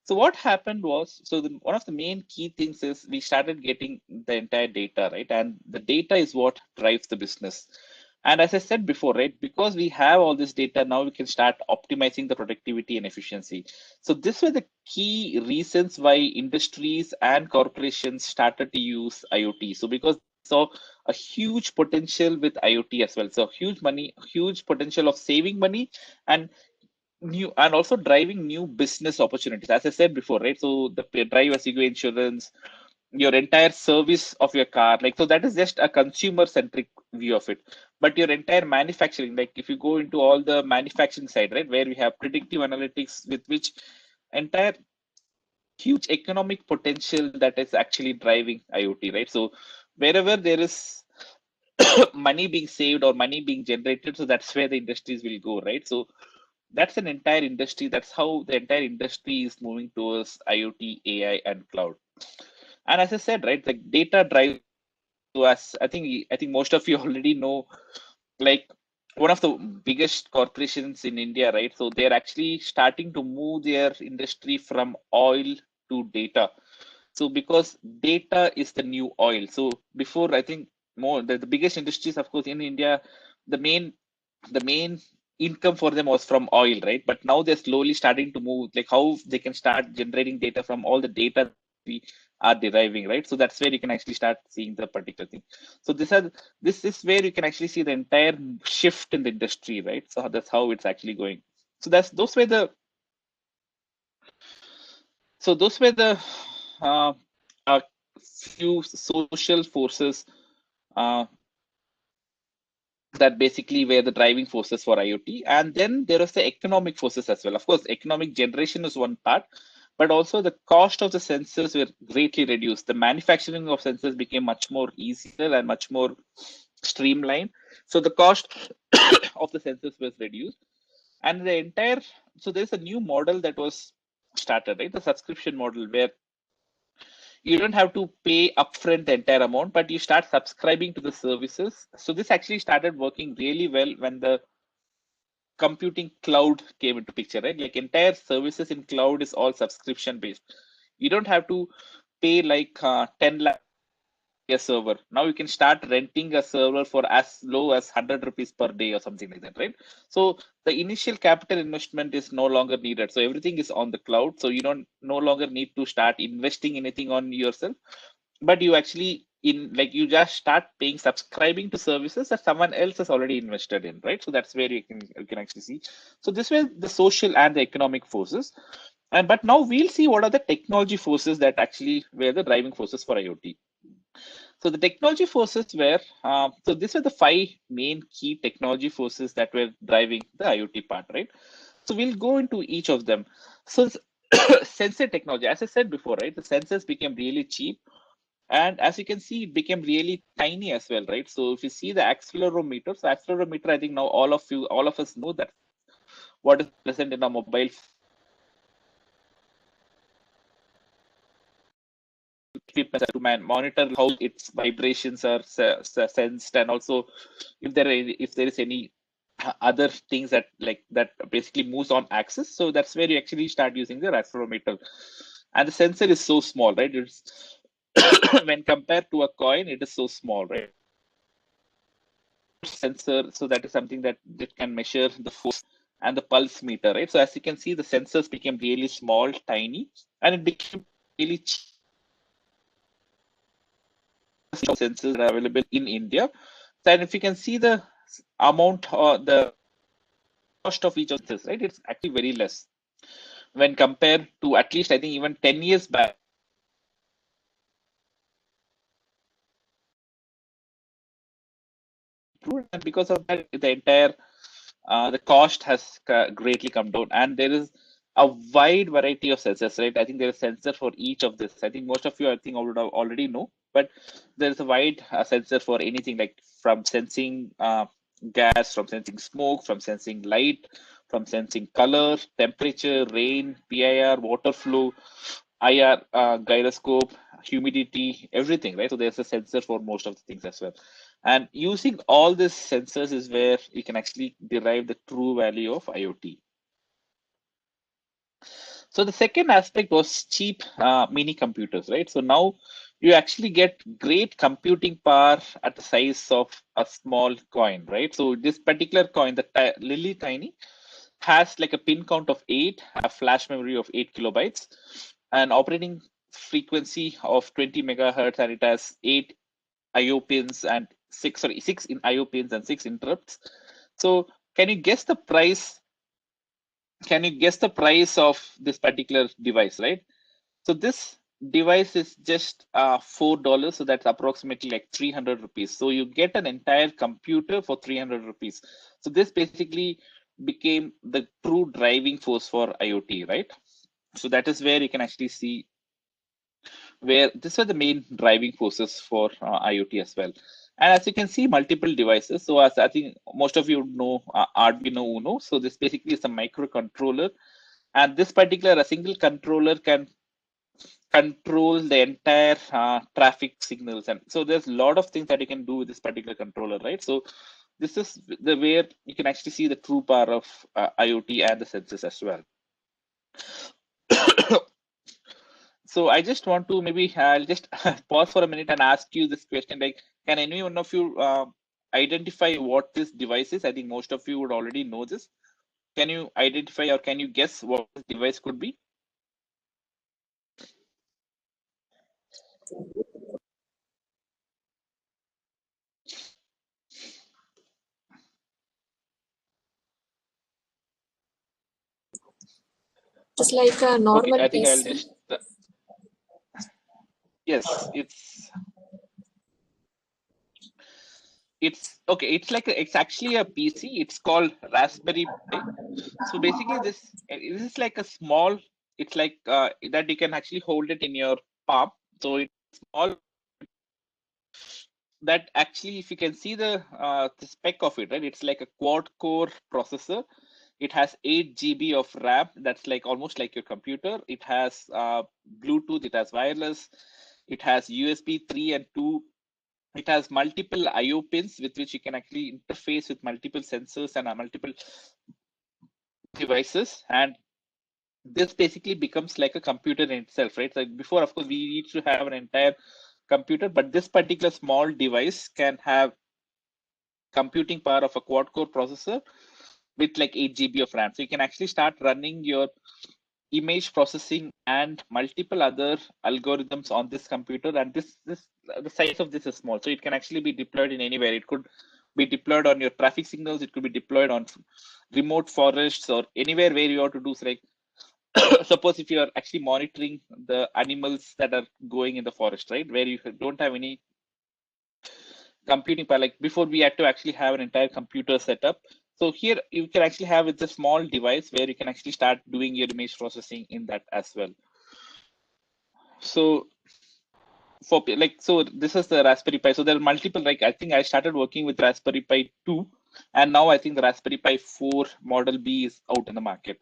So what happened was, so one of the main key things is we started getting the entire data, right? And the data is what drives the business. And as I said before, right, because we have all this data, now we can start optimizing the productivity and efficiency. So this were the key reasons why industries and corporations started to use IoT. So because saw a huge potential with IoT as well. So huge potential of saving money and new and also driving new business opportunities, as I said before, right? So the drive as you go insurance, your entire service of your car, like, so that is just a consumer centric view of it. But your entire manufacturing, like if you go into all the manufacturing side, right, where we have predictive analytics with which entire huge economic potential that is actually driving IoT, right? So wherever there is money being saved or money being generated, so that's where the industries will go, right? So that's an entire industry. That's how the entire industry is moving towards IoT, AI, and cloud. And as I said, right, like data drives to us. I think most of you already know, like one of the biggest corporations in India, right? So they're actually starting to move their industry from oil to data. So because data is the new oil. So before, I think more the biggest industries, of course, in India, the main income for them was from oil, right? But now they're slowly starting to move, like how they can start generating data from all the data we are deriving, right? So that's where you can actually start seeing the particular thing. So this is where you can actually see the entire shift in the industry, right? So that's how it's actually going. So those were the uh, a few social forces uh, that basically were the driving forces for IoT. And then there was the economic forces as well. Of course, economic generation is one part, but also the cost of the sensors were greatly reduced. The manufacturing of sensors became much more easier and much more streamlined. So the cost of the sensors was reduced. And so there's a new model that was started, right? The subscription model where you don't have to pay upfront the entire amount, but you start subscribing to the services. So this actually started working really well when the computing cloud came into picture, right? Like entire services in cloud is all subscription based. You don't have to pay like 10 lakh a server. Now you can start renting a server for as low as 100 rupees per day or something like that, right? So the initial capital investment is no longer needed. So everything is on the cloud. So you don't no longer need to start investing anything on yourself, but you actually you just start paying subscribing to services that someone else has already invested in, right? So that's where you can actually see. So this way the social and the economic forces. But now we'll see what are the technology forces that actually were the driving forces for IoT. So the technology forces were, so these were the 5 main key technology forces that were driving the IoT part, right? So we'll go into each of them. So sensor technology, as I said before, right? The sensors became really cheap. And as you can see, it became really tiny as well, right? So if you see the accelerometer, I think now all of us know that what is present in a mobile equipment to monitor how its vibrations are sensed, and also if there is any other things that basically moves on axis. So that's where you actually start using the accelerometer. And the sensor is so small, right? It's when compared to a coin, it is so small, right? Sensor, so that is something that can measure the force and the pulse meter, right? So as you can see, the sensors became really small, tiny, and it became really cheap. Sensors are available in India. So, and if you can see the amount or the cost of each of this, right? It's actually very less when compared to at least I think even 10 years back. And because of that, the entire the cost has greatly come down, and there is a wide variety of sensors, right? I think there is sensor for each of this. I think most of you, I think, would already know, but there is a wide sensor for anything, like from sensing gas, from sensing smoke, from sensing light, from sensing color, temperature, rain, PIR, water flow, IR, gyroscope, humidity, everything, right? So there's a sensor for most of the things as well. And using all these sensors is where you can actually derive the true value of IoT. So the second aspect was cheap mini computers, right? So now you actually get great computing power at the size of a small coin, right? So this particular coin, the Lily Tiny, has like a pin count of 8, a flash memory of 8 kilobytes, an operating frequency of 20 megahertz, and it has 8 IO pins and 6 in IO pins and 6 interrupts. So can you guess the price? Can you guess the price of this particular device, right? So this device is just $4, so that's approximately like 300 rupees. So you get an entire computer for 300 rupees. So this basically became the true driving force for IoT, right? So that is where you can actually see where these are the main driving forces for IoT as well. And as you can see, multiple devices. So as I think most of you know Arduino Uno. So this basically is a microcontroller. And this particular, a single controller can control the entire traffic signals. And so there's a lot of things that you can do with this particular controller, right? So this is the where you can actually see the true power of IoT and the sensors as well. So I just want to maybe I'll just pause for a minute and ask you this question: like, can any one of you identify what this device is? I think most of you would already know this. Can you identify or can you guess what this device could be? Just like a normal Okay, I think I'll PC. just yes, it's okay. It's like it's actually a PC. It's called Raspberry Pi. So basically, this is like a small. It's like that you can actually hold it in your palm. So it's small. That actually, if you can see the spec of it, right? It's like a quad core processor. It has 8 GB of RAM. That's like almost like your computer. It has Bluetooth. It has wireless. It has USB 3 and 2. It has multiple I/O pins with which you can actually interface with multiple sensors and multiple devices. And this basically becomes like a computer in itself, right? So before, of course, we need to have an entire computer, but this particular small device can have computing power of a quad core processor with like 8 GB of RAM. So you can actually start running your image processing and multiple other algorithms on this computer. And this the size of this is small, so it can actually be deployed in anywhere. It could be deployed on your traffic signals. It could be deployed on remote forests or anywhere where you want to do like suppose if you are actually monitoring the animals that are going in the forest, right, where you don't have any computing power. Like before, we had to actually have an entire computer setup. So here you can actually have it's a small device where you can actually start doing your image processing in that as well. So for like, so this is the Raspberry Pi. So there are multiple, like I think I started working with Raspberry Pi 2, and now I think the Raspberry Pi 4 Model B is out in the market.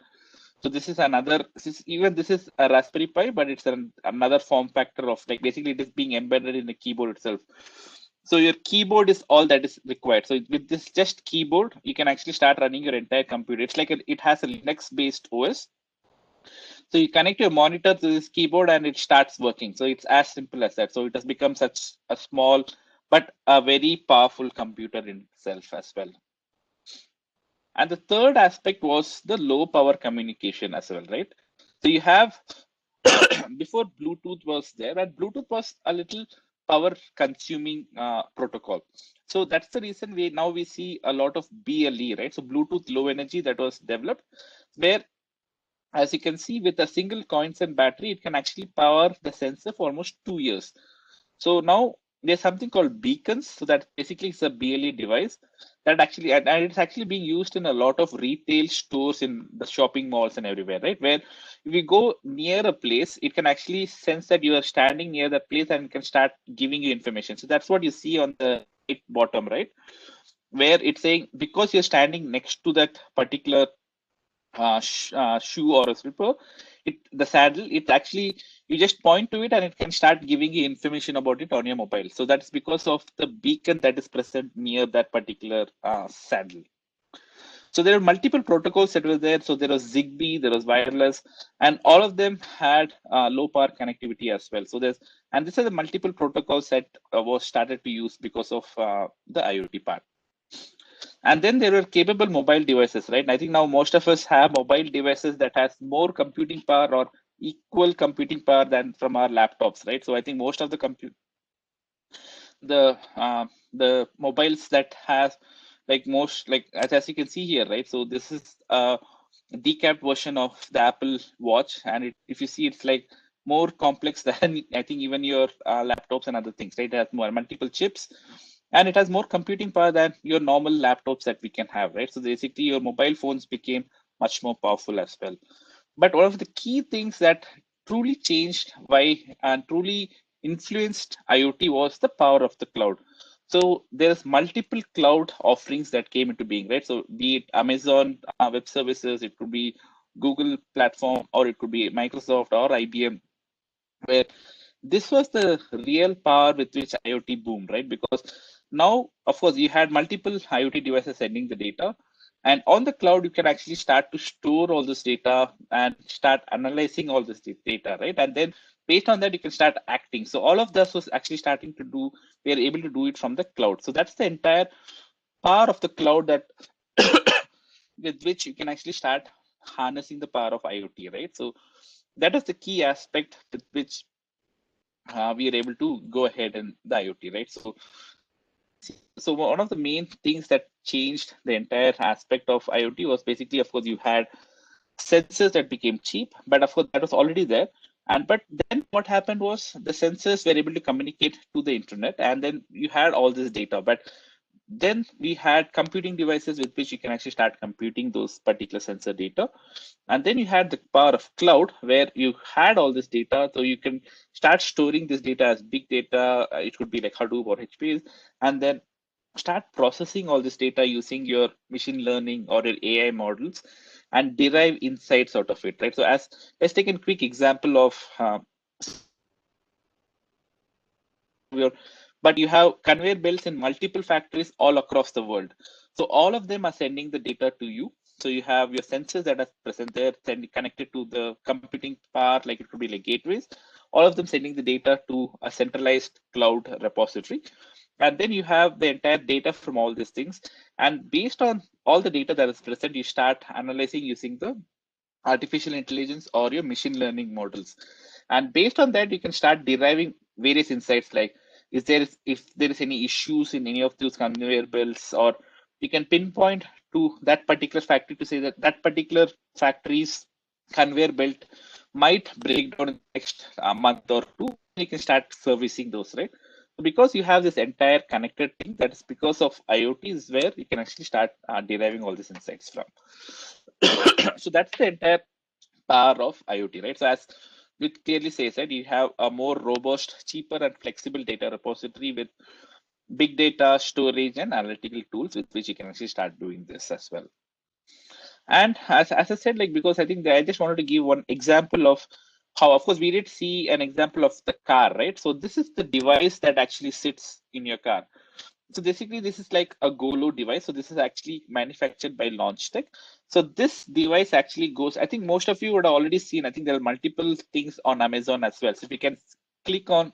So this is another, this is a Raspberry Pi, but it's another form factor of like basically it is being embedded in the keyboard itself. So your keyboard is all that is required. So with this just keyboard, you can actually start running your entire computer. It's like it has a Linux based OS. So you connect your monitor to this keyboard and it starts working. So it's as simple as that. So it has become such a small but a very powerful computer in itself as well. And the third aspect was the low power communication as well, right? So you have before Bluetooth was there, and Bluetooth was a little power consuming protocol. So that's the reason we see a lot of BLE, right? So Bluetooth low energy that was developed, where as you can see with a single coin-cell battery, it can actually power the sensor for almost 2 years. So now there's something called beacons. So that basically is a BLE device that actually, and it's actually being used in a lot of retail stores in the shopping malls and everywhere, right? Where if you go near a place, it can actually sense that you are standing near that place and can start giving you information. So that's what you see on the right bottom, right? Where it's saying because you're standing next to that particular shoe or a slipper, the saddle, it actually, you just point to it and it can start giving you information about it on your mobile. So that's because of the beacon that is present near that particular saddle. So there are multiple protocols that were there. So there was Zigbee, there was wireless, and all of them had low power connectivity as well. So and this is the multiple protocols that was started to use because of the IoT part. And then there were capable mobile devices, right? I think now most of us have mobile devices that has more computing power or equal computing power than from our laptops, right? So I think most of the mobiles that has like most, like as you can see here, right? So this is a decapped version of the Apple Watch, and if you see, it's like more complex than I think even your laptops and other things, right? It has more multiple chips, and it has more computing power than your normal laptops that we can have, right? So basically, your mobile phones became much more powerful as well. But one of the key things that truly changed why and truly influenced IoT was the power of the cloud. So there's multiple cloud offerings that came into being, right? So be it Amazon Web Services, it could be Google platform, or it could be Microsoft or IBM, where this was the real power with which IoT boomed, right? Because now, of course, you had multiple IoT devices sending the data, and on the cloud, you can actually start to store all this data and start analyzing all this data, right? And then based on that, you can start acting. So all of this was actually starting to do, we are able to do it from the cloud. So that's the entire power of the cloud that with which you can actually start harnessing the power of IoT, right? So that is the key aspect with which we are able to go ahead in the IoT, right? So one of the main things that changed the entire aspect of IoT was basically, of course, you had sensors that became cheap, but of course that was already there. But then what happened was the sensors were able to communicate to the internet, and then you had all this data. But then we had computing devices with which you can actually start computing those particular sensor data. And then you had the power of cloud, where you had all this data, so you can start storing this data as big data. It could be like Hadoop or HPs, and then start processing all this data using your machine learning or your AI models and derive insights out of it, right? So let's take a quick example of but you have conveyor belts in multiple factories all across the world. So all of them are sending the data to you. So you have your sensors that are present there, connected to the computing part, like it could be like gateways, all of them sending the data to a centralized cloud repository. And then you have the entire data from all these things. And based on all the data that is present, you start analyzing using the artificial intelligence or your machine learning models. And based on that, you can start deriving various insights, like if there is any issues in any of those conveyor belts, or you can pinpoint to that particular factory to say that that particular factory's conveyor belt might break down in the next month or two. You can start servicing those, right? So because you have this entire connected thing, that is because of IoT is where you can actually start deriving all these insights from. So that's the entire power of IoT, right? So as it clearly says, right, you have a more robust, cheaper, and flexible data repository with big data storage and analytical tools with which you can actually start doing this as well. And as I said, like, because I think that I just wanted to give one example of how, of course, we did see an example of the car, right? So this is the device that actually sits in your car. So basically, this is like a Golo device. So this is actually manufactured by Launchtech. So this device actually goes, I think most of you would have already seen, I think there are multiple things on Amazon as well. So if you can click on,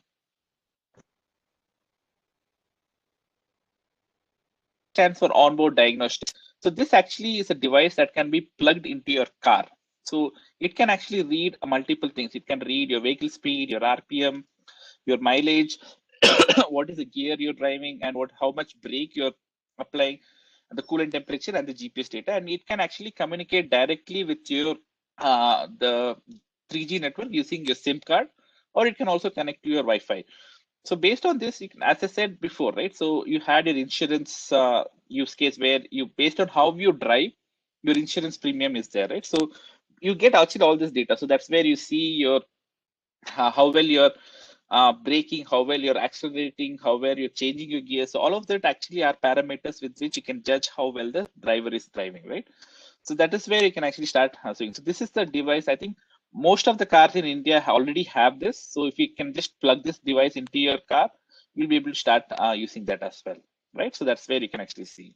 stands for onboard diagnostics. So this actually is a device that can be plugged into your car. So it can actually read multiple things. It can read your vehicle speed, your RPM, your mileage, what is the gear you're driving, and how much brake you're applying, the coolant temperature, and the GPS data. And it can actually communicate directly with your the 3G network using your SIM card, or it can also connect to your Wi-Fi. So based on this, you can, as I said before, right? So you had your insurance use case where you, based on how you drive, your insurance premium is there, right? So you get actually all this data. So that's where you see your how well you're braking, how well you're accelerating, how well you're changing your gears. So all of that actually are parameters with which you can judge how well the driver is driving, right? So that is where you can actually start doing. So this is the device. I think most of the cars in India already have this. So if you can just plug this device into your car, you'll be able to start using that as well, right? So that's where you can actually see.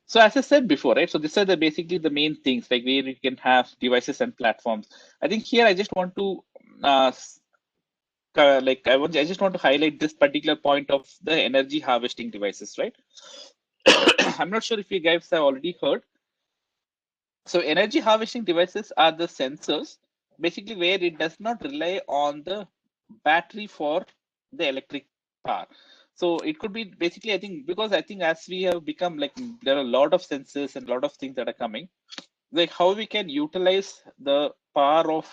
So as I said before, right? So these are basically the main things, like where you can have devices and platforms. I think here I just want to I just want to highlight this particular point of the energy harvesting devices, right? I'm not sure if you guys have already heard. So energy harvesting devices are the sensors, basically where it does not rely on the battery for the electric power. So it could be basically, I think, because I think as we have become, like, there are a lot of sensors and a lot of things that are coming, like how we can utilize the power of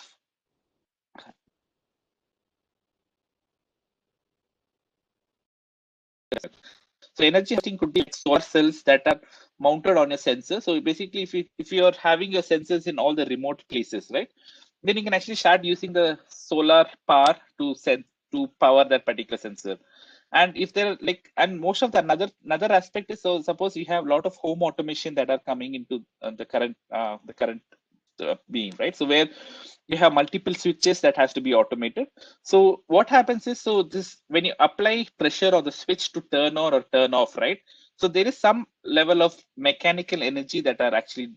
so energy harvesting could be like solar cells that are mounted on a sensor. So basically, if you're having your sensors in all the remote places, right, then you can actually start using the solar power to power that particular sensor. And if there like, and most of the another aspect is, so suppose you have a lot of home automation that are coming into the current being, right? So where you have multiple switches that has to be automated. So what happens is, so this, when you apply pressure on the switch to turn on or turn off, right? So there is some level of mechanical energy that are actually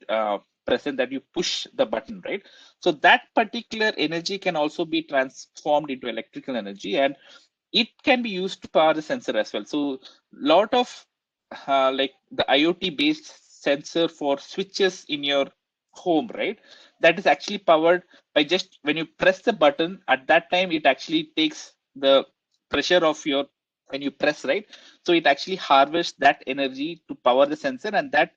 present that you push the button, right? So that particular energy can also be transformed into electrical energy, and it can be used to power the sensor as well. So lot of like the IoT based sensor for switches in your home, right? That is actually powered by just when you press the button, at that time it actually takes the pressure of your, when you press, right? So it actually harvests that energy to power the sensor, and that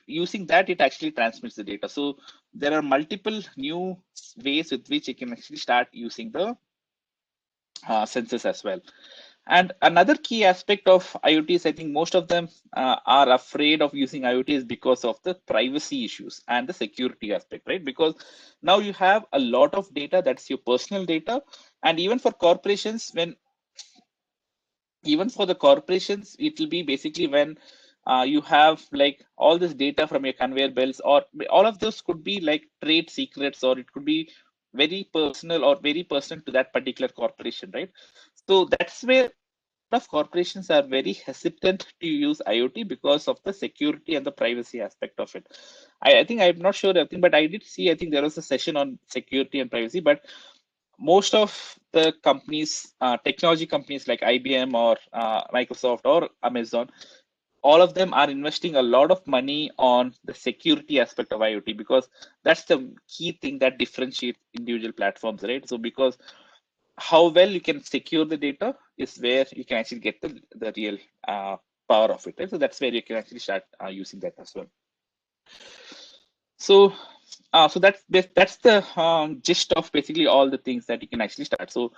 using that it actually transmits the data. So there are multiple new ways with which you can actually start using the sensors as well. And another key aspect of IoT is, I think most of them are afraid of using IoT is because of the privacy issues and the security aspect, right? Because now you have a lot of data that's your personal data, and even for corporations, it will be basically when you have like all this data from your conveyor belts, or all of those could be like trade secrets, or it could be very personal to that particular corporation, right? So that's where a lot of corporations are very hesitant to use IoT because of the security and the privacy aspect of it. I think I'm not sure, I think, but I did see, I think there was a session on security and privacy, but most of the companies, technology companies like IBM or Microsoft or Amazon, all of them are investing a lot of money on the security aspect of IoT, because that's the key thing that differentiates individual platforms, right? So because how well you can secure the data is where you can actually get the real power of it, right? So that's where you can actually start using that as well. So so that's the gist of basically all the things that you can actually start. So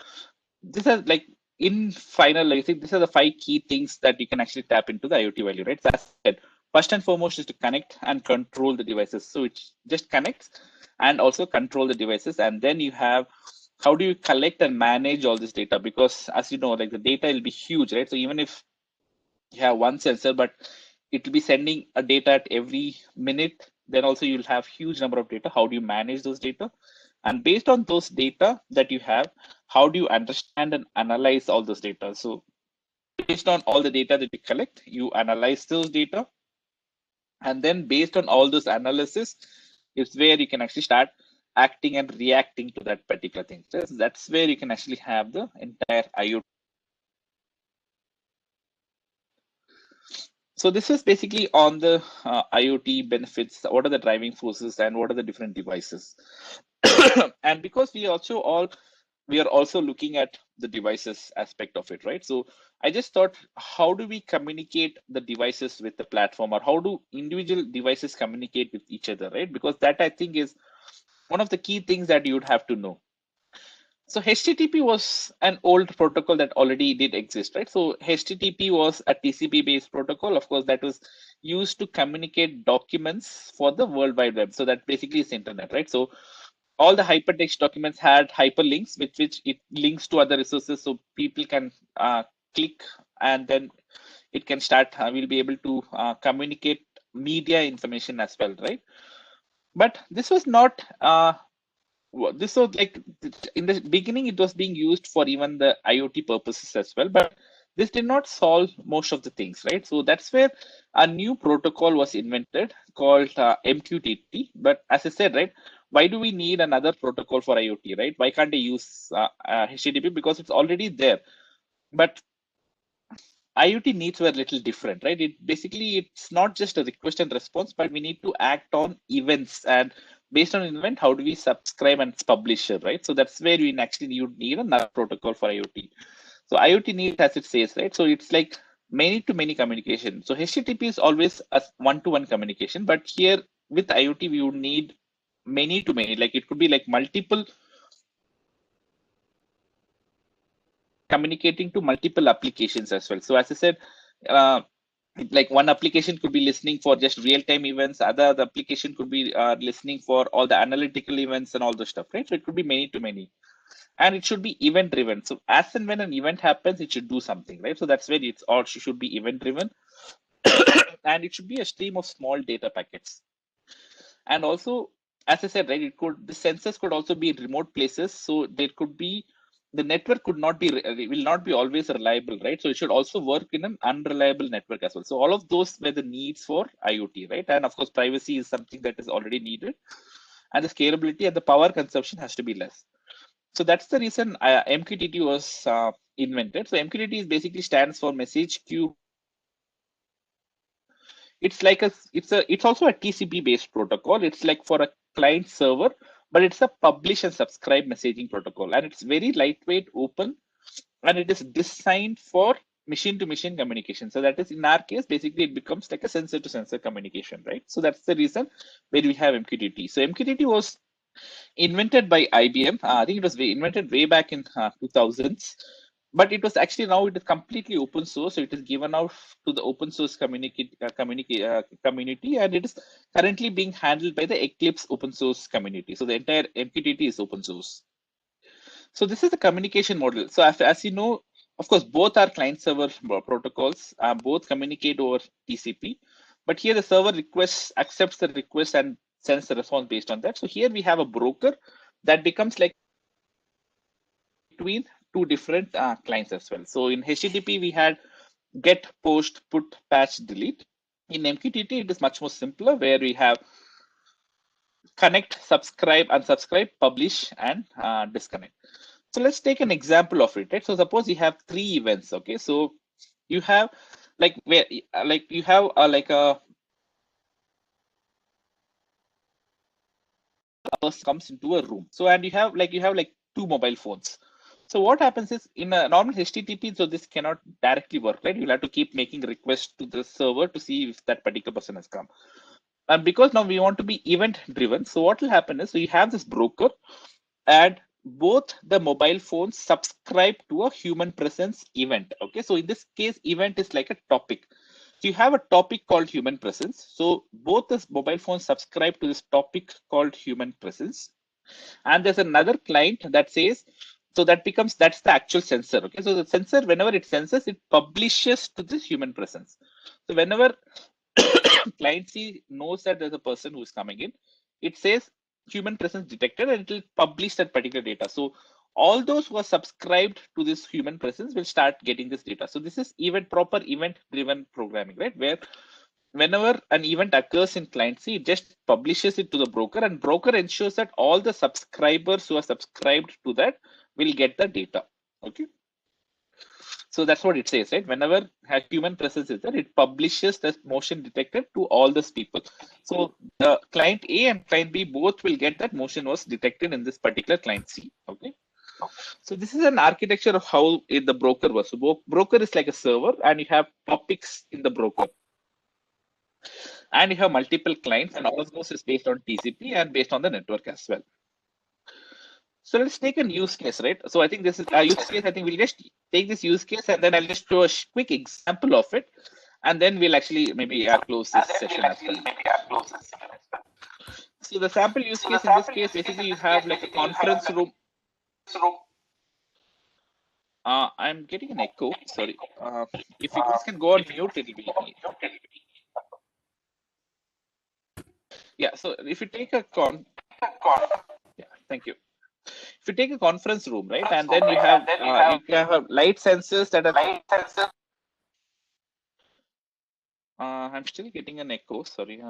this is like, in final, I think these are the 5 key things that you can actually tap into the IoT value, right? So as I said, first and foremost is to connect and control the devices. So it just connects and also control the devices. And then you have, how do you collect and manage all this data? Because as you know, like the data will be huge, right? So even if you have one sensor, but it will be sending a data at every minute, then also you'll have huge number of data. How do you manage those data? And based on those data that you have, how do you understand and analyze all those data? So based on all the data that you collect, you analyze those data. And then based on all those analysis is where you can actually start acting and reacting to that particular thing. So that's where you can actually have the entire IoT. So this is basically on the IoT benefits. What are the driving forces and what are the different devices? And because we are also looking at the devices aspect of it, right? So I just thought, how do we communicate the devices with the platform, or how do individual devices communicate with each other, right? Because that, I think, is one of the key things that you'd have to know. So HTTP was an old protocol that already did exist, right? So HTTP was a TCP-based protocol, of course, that was used to communicate documents for the World Wide Web. So that basically is internet, right? So all the hypertext documents had hyperlinks, with which it links to other resources, so people can click, and then it can start. We'll be able to communicate media information as well, right? But this was not. This was like, in the beginning, it was being used for even the IoT purposes as well, but this did not solve most of the things, right? So that's where a new protocol was invented called MQTT. But as I said, right, why do we need another protocol for IoT, right? Why can't they use HTTP? Because it's already there. But IoT needs were a little different, right? It's not just a request and response, but we need to act on events, and based on an event, how do we subscribe and publish it, right? So that's where we actually need another protocol for IoT. So IoT needs, as it says, right? So it's like many to many communication. So HTTP is always a one-to-one communication, but here with IoT, we would need many to many. Like it could be like multiple communicating to multiple applications as well. So as I said, like one application could be listening for just real-time events, other application could be listening for all the analytical events and all the stuff, right? So it could be many to many, and it should be event driven. So as and when an event happens, it should do something, right? So that's where it's all should be event driven. And it should be a stream of small data packets. And also, as I said, right, the sensors could also be in remote places. So there could be, the network could not be, will not be always reliable, right? So it should also work in an unreliable network as well. So all of those were the needs for IoT, right? And of course, privacy is something that is already needed. And the scalability and the power consumption has to be less. So that's the reason MQTT was invented. So MQTT basically stands for Message Queue. It's like it's also a TCP based protocol. It's like for a client server, but it's a publish and subscribe messaging protocol, and it's very lightweight, open, and it is designed for machine to machine communication. So that is, in our case, basically it becomes like a sensor to sensor communication, right? So that's the reason where we have MQTT. So MQTT was invented by IBM. I think it was invented way back in 2000s. But it was actually, now it is completely open source. So it is given out to the open source community, and it is currently being handled by the Eclipse open source community. So the entire MQTT is open source. So this is the communication model. So as you know, of course, both are client server protocols, both communicate over TCP. But here the server accepts the request and sends the response based on that. So here we have a broker that becomes like between two different clients as well. So in HTTP, we had get, post, put, patch, delete. In MQTT, it is much more simpler, where we have connect, subscribe, unsubscribe, publish, and disconnect. So let's take an example of it, right? So suppose you have 3 events, okay? So you have like where like you have like a person comes into a room. So and you have like 2 mobile phones. So what happens is, in a normal HTTP, so this cannot directly work, right? You'll have to keep making requests to the server to see if that particular person has come. And because now we want to be event driven, so what will happen is, so you have this broker, and both the mobile phones subscribe to a human presence event. Okay, so in this case, event is like a topic. So you have a topic called human presence. So both the mobile phones subscribe to this topic called human presence. And there's another client that says, so that's the actual sensor. Okay, so the sensor, whenever it senses, it publishes to this human presence. So whenever client C knows that there's a person who is coming in, it says human presence detected, and it will publish that particular data. So all those who are subscribed to this human presence will start getting this data. So this is proper event driven programming, right? Where whenever an event occurs in client C, it just publishes it to the broker, and broker ensures that all the subscribers who are subscribed to that will get the data. Okay. So that's what it says, right? Whenever human presence is there, it publishes the motion detected to all those people. So the client A and client B both will get that motion was detected in this particular client C. Okay. So this is an architecture of how the broker works. So broker is like a server, and you have topics in the broker. And you have multiple clients, and all of those is based on TCP and based on the network as well. So let's take a use case, right? So I think this is a use case. I think we'll just take this use case, and then I'll just show a quick example of it, and then we'll actually maybe close this session as well. So the sample use case in this case, basically you have like a conference room. I'm getting an echo. Sorry. If you guys can go on mute, it'll be. Yeah. So if you take a yeah, thank you. If you take a conference room, right, and then you have light sensors that are. I'm still getting an echo. Sorry.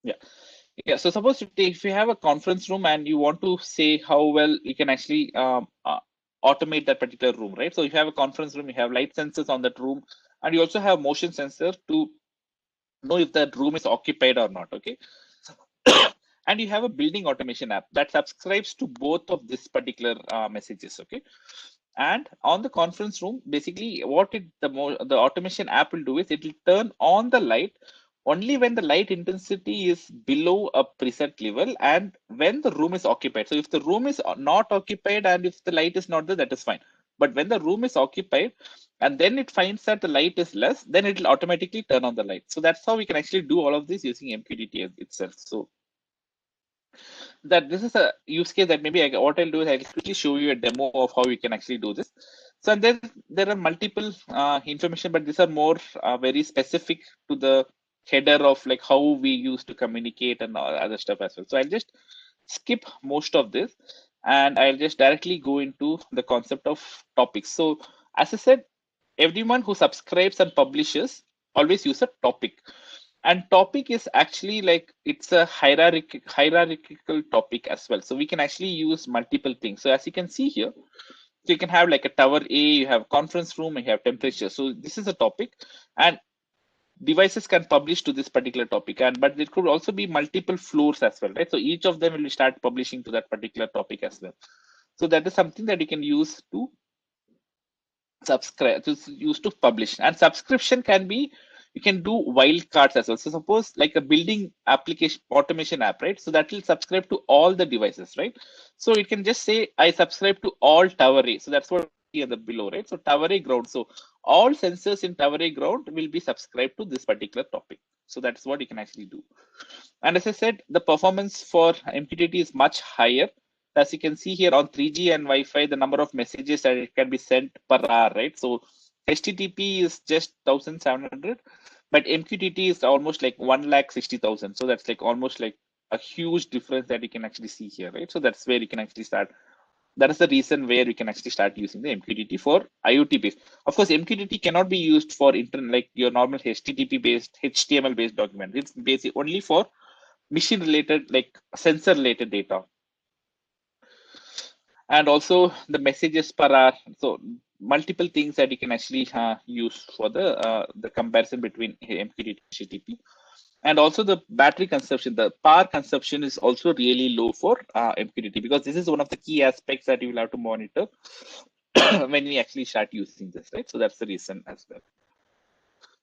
Yeah. So suppose if you have a conference room and you want to say how well you can actually automate that particular room, right? So if you have a conference room, you have light sensors on that room, and you also have motion sensor to know if that room is occupied or not. Okay. And you have a building automation app that subscribes to both of this particular messages. Okay. And on the conference room, basically what the automation app will do is it will turn on the light only when the light intensity is below a preset level and when the room is occupied. So if the room is not occupied and if the light is not there, that is fine. But when the room is occupied and then it finds that the light is less, then it will automatically turn on the light. So that's how we can actually do all of this using MQTT itself. So that this is a use case that maybe what I'll do is I'll quickly show you a demo of how we can actually do this. So and then there are multiple information, but these are more very specific to the header of like how we used to communicate and all other stuff as well. So I'll just skip most of this and I'll just directly go into the concept of topics. So as I said, everyone who subscribes and publishes always use a topic. And topic is actually like it's a hierarchical topic as well. So we can actually use multiple things. So as you can see here, so you can have like a tower A, you have conference room, and you have temperature. So this is a topic, and devices can publish to this particular topic. And but there could also be multiple floors as well, right? So each of them will start publishing to that particular topic as well. So that is something that you can use to subscribe, to use to publish. And subscription can be, you can do wildcards as well. So suppose like a building application automation app, right? So that will subscribe to all the devices, right? So you can just say, I subscribe to all tower A. So that's what here the below, right? So tower A ground. So all sensors in tower A ground will be subscribed to this particular topic. So that's what you can actually do. And as I said, the performance for MQTT is much higher. As you can see here on 3G and Wi-Fi, the number of messages that it can be sent per hour, right? So HTTP is just 1,700, but MQTT is almost like 1,60,000. So that's like almost like a huge difference that you can actually see here, right? So that's where you can actually start. That is the reason where we can actually start using the MQTT for IoT based. Of course, MQTT cannot be used for internet like your normal HTTP based, HTML based document. It's basically only for machine related, like sensor related data. And also the messages per hour. So multiple things that you can actually use for the comparison between MQTT and HTTP. And also the battery consumption, the power consumption is also really low for MQTT, because this is one of the key aspects that you will have to monitor when we actually start using this, right? So that's the reason as well.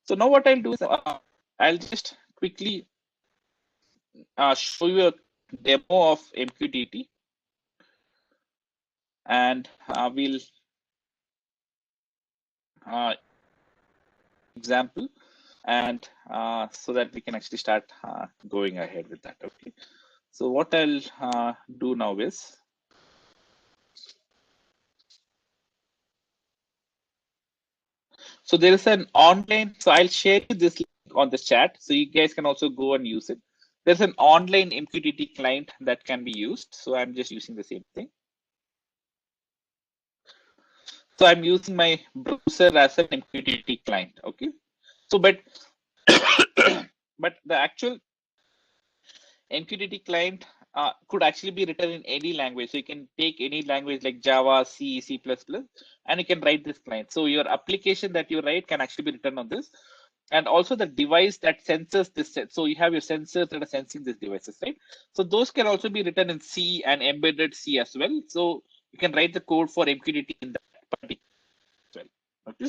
So now what I'll do is I'll just quickly show you a demo of MQTT, and we'll example, and so that we can actually start going ahead with that. Okay. So what I'll do now is, so there is an online, so I'll share you this link on the chat, so you guys can also go and use it. There's an online MQTT client that can be used. So I'm just using the same thing. So I'm using my browser as an MQTT client. Okay. So, but the actual MQTT client could actually be written in any language. So you can take any language like Java, C, C++, and you can write this client. So your application that you write can actually be written on this. And also the device that senses this. So you have your sensors that are sensing these devices, right? So those can also be written in C and embedded C as well. So you can write the code for MQTT in that particular as well. Okay,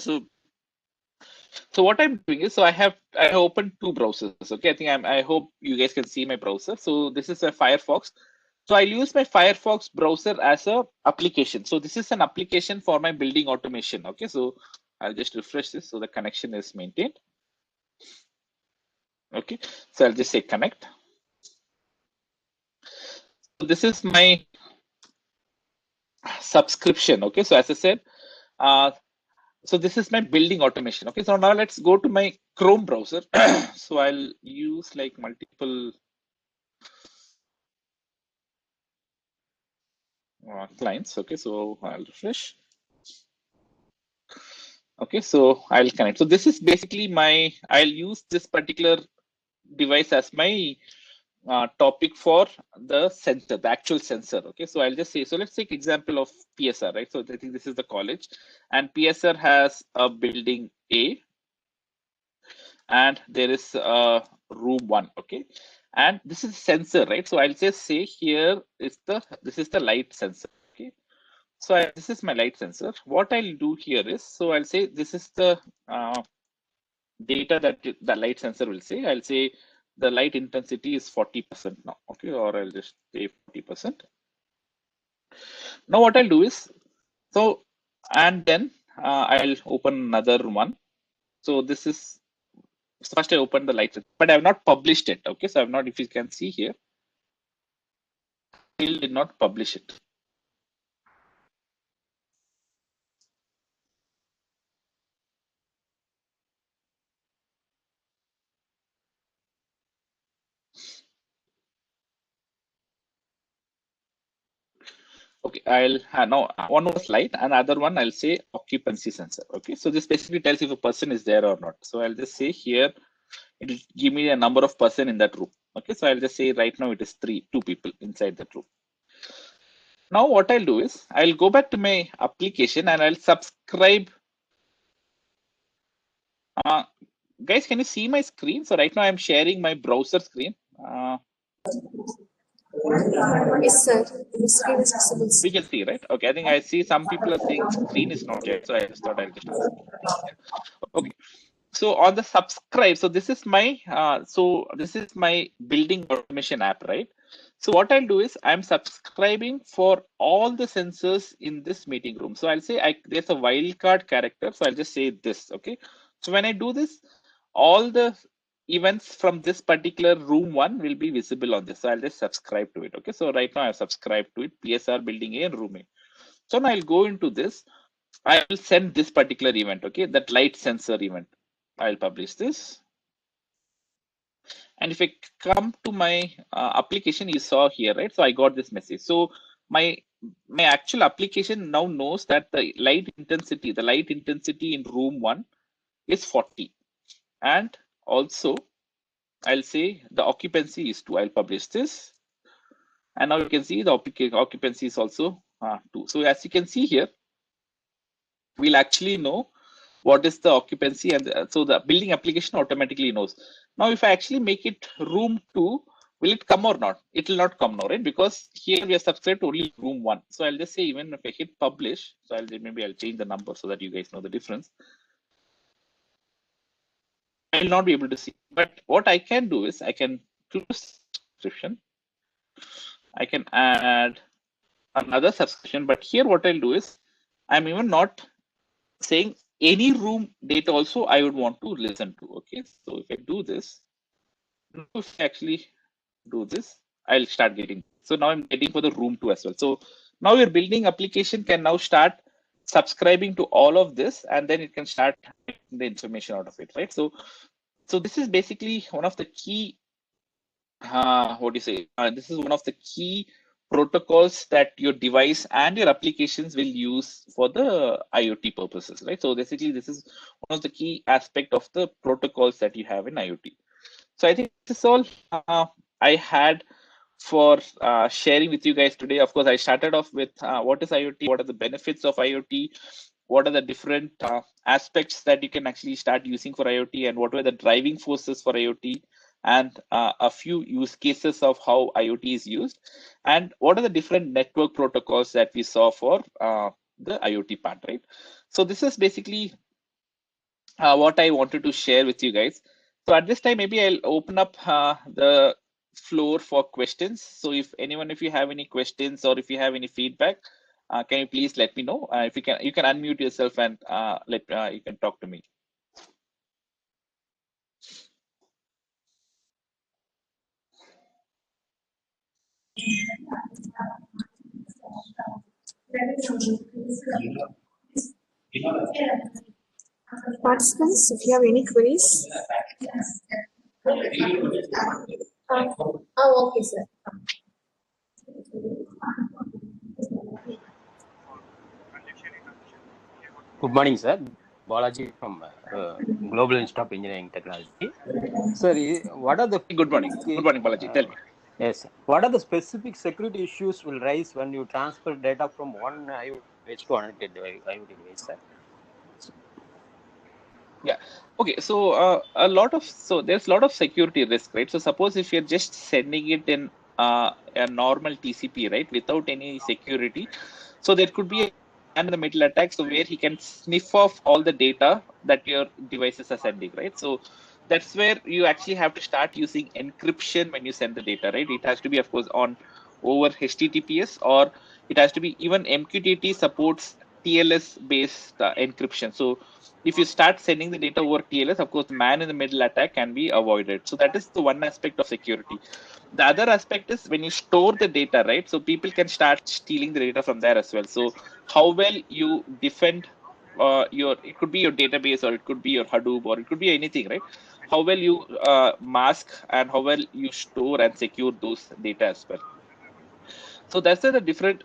so what I'm doing is, so I opened two browsers. Okay, I hope you guys can see my browser. So this is a Firefox. So I'll use my Firefox browser as a application. So this is an application for my building automation. Okay, so I'll just refresh this so the connection is maintained. Okay, so I'll just say connect. So this is my subscription. Okay, so as I said, so this is my building automation. Okay, so now let's go to my Chrome browser. So I'll use like multiple clients. Okay, so I'll refresh. Okay, so I'll connect. So this is basically I'll use this particular device as my topic for the sensor, the actual sensor. Okay, so I'll just say, so let's take example of P.S.R, right? So I think this is the college, and P.S.R has a building A, and there is room 1. Okay, and this is sensor, right? So I'll just say here is this is the light sensor. Okay, so this is my light sensor. What I'll do here is, so I'll say this is the data that the light sensor will say. I'll say the light intensity is 40% now. Okay, or I'll just say 40%. Now what I'll do is, so and then I'll open another one. So this is, first I open the light, but I have not published it. Okay, so I've not, if you can see here, still did not publish it. Okay, I'll now one more slide, another one I'll say occupancy sensor. Okay, so this basically tells if a person is there or not. So I'll just say here, it will give me a number of person in that room. Okay, so I'll just say right now it is two people inside that room. Now what I'll do is I'll go back to my application and I'll subscribe. Guys, can you see my screen? So right now I'm sharing my browser screen. Yes, sir. The screen is visible. We can see, right? Okay, I think I see some people are saying screen is not yet, so I just thought I'll just ask. Okay, so on the subscribe, so this is my building automation app, right? So what I'll do is I'm subscribing for all the sensors in this meeting room. So I'll say there's a wildcard character, so I'll just say this. Okay, so when I do this, all the events from this particular room one will be visible on this. So I'll just subscribe to it. Okay, so right now I've subscribed to it, PSR building A and room A. So now I'll go into this. I will send this particular event. Okay, that light sensor event. I'll publish this. And if I come to my application, you saw here, right? So I got this message. So my actual application now knows that the light intensity in room one is 40. And also I'll say the occupancy is 2. I'll publish this. And now you can see the occupancy is also 2. So as you can see here, we'll actually know what is the occupancy, and so the building application automatically knows. Now if I actually make it room 2, will it come or not? It will not come now, right? Because here we are subscribed to only room 1. So I'll just say, even if I hit publish, so maybe I'll change the number so that you guys know the difference. I will not be able to see, but what I can do is I can choose subscription. I can add another subscription, but here what I'll do is I'm even not saying any room data also I would want to listen to. Okay, so if I do this, if I actually do this, I'll start getting. So now I'm getting for the room 2 as well. So now your building application can now start subscribing to all of this, and then it can start getting the information out of it, right? So this is basically one of the key, this is one of the key protocols that your device and your applications will use for the IoT purposes, right? So basically, this is one of the key aspect of the protocols that you have in IoT. So I think this is all I had for sharing with you guys today. Of course, I started off with what is IoT, what are the benefits of IoT, what are the different aspects that you can actually start using for IoT, and what were the driving forces for IoT, and a few use cases of how IoT is used, and what are the different network protocols that we saw for the IoT part, right? So this is basically what I wanted to share with you guys. So at this time, maybe I'll open up the floor for questions. So if you have any questions or if you have any feedback, can you please let me know? If you can unmute yourself and you can talk to me. Participants, if you have any queries. Okay, sir. Good morning, sir. Balaji from Global Institute of Engineering Technology. Sir, what are the... Good morning. Good morning, Balaji. Tell me. Yes. What are the specific security issues will rise when you transfer data from one IoT device to another IoT device, sir? Yeah. Okay. So there's a lot of security risk, right? So suppose if you're just sending it in a normal TCP, right, without any security, so there could be a man in the middle attack, so where he can sniff off all the data that your devices are sending, right? So that's where you actually have to start using encryption when you send the data, right? It has to be, of course, on over HTTPS, or it has to be, even MQTT supports TLS based encryption. So if you start sending the data over TLS, of course, man in the middle attack can be avoided. So that is the one aspect of security. The other aspect is when you store the data, right? So people can start stealing the data from there as well. So how well you defend it could be your database, or it could be your Hadoop, or it could be anything, right? How well you mask and how well you store and secure those data as well. So that's the different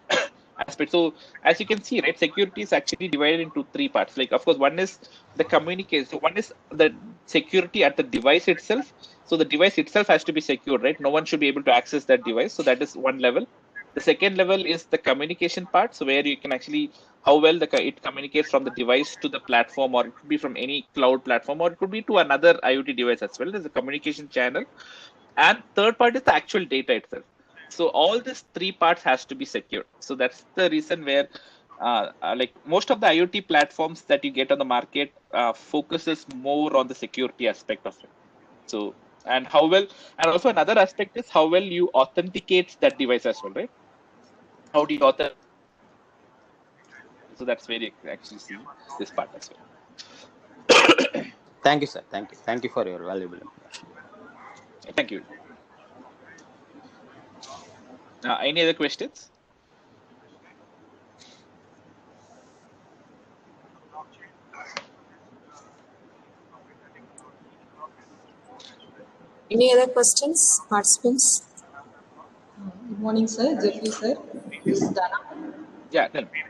aspect. So as you can see, right, security is actually divided into three parts. Like, of course, one is the communication. So one is the security at the device itself. So the device itself has to be secure, right? No one should be able to access that device. So that is one level. The second level is the communication part. So where you can actually how well it communicates from the device to the platform, or it could be from any cloud platform, or it could be to another IoT device as well. There's a communication channel. And third part is the actual data itself. So all these three parts has to be secure. So that's the reason where like most of the IoT platforms that you get on the market focuses more on the security aspect of it. So, and how well, and also another aspect is how well you authenticate that device as well, right? How do you authenticate? So that's where you actually see this part as well. Thank you, sir. Thank you. Thank you for your valuable information. Thank you. Any other questions? Any other questions, participants? Good morning, sir. Jeffree, sir. This is Dana. Yeah, tell me.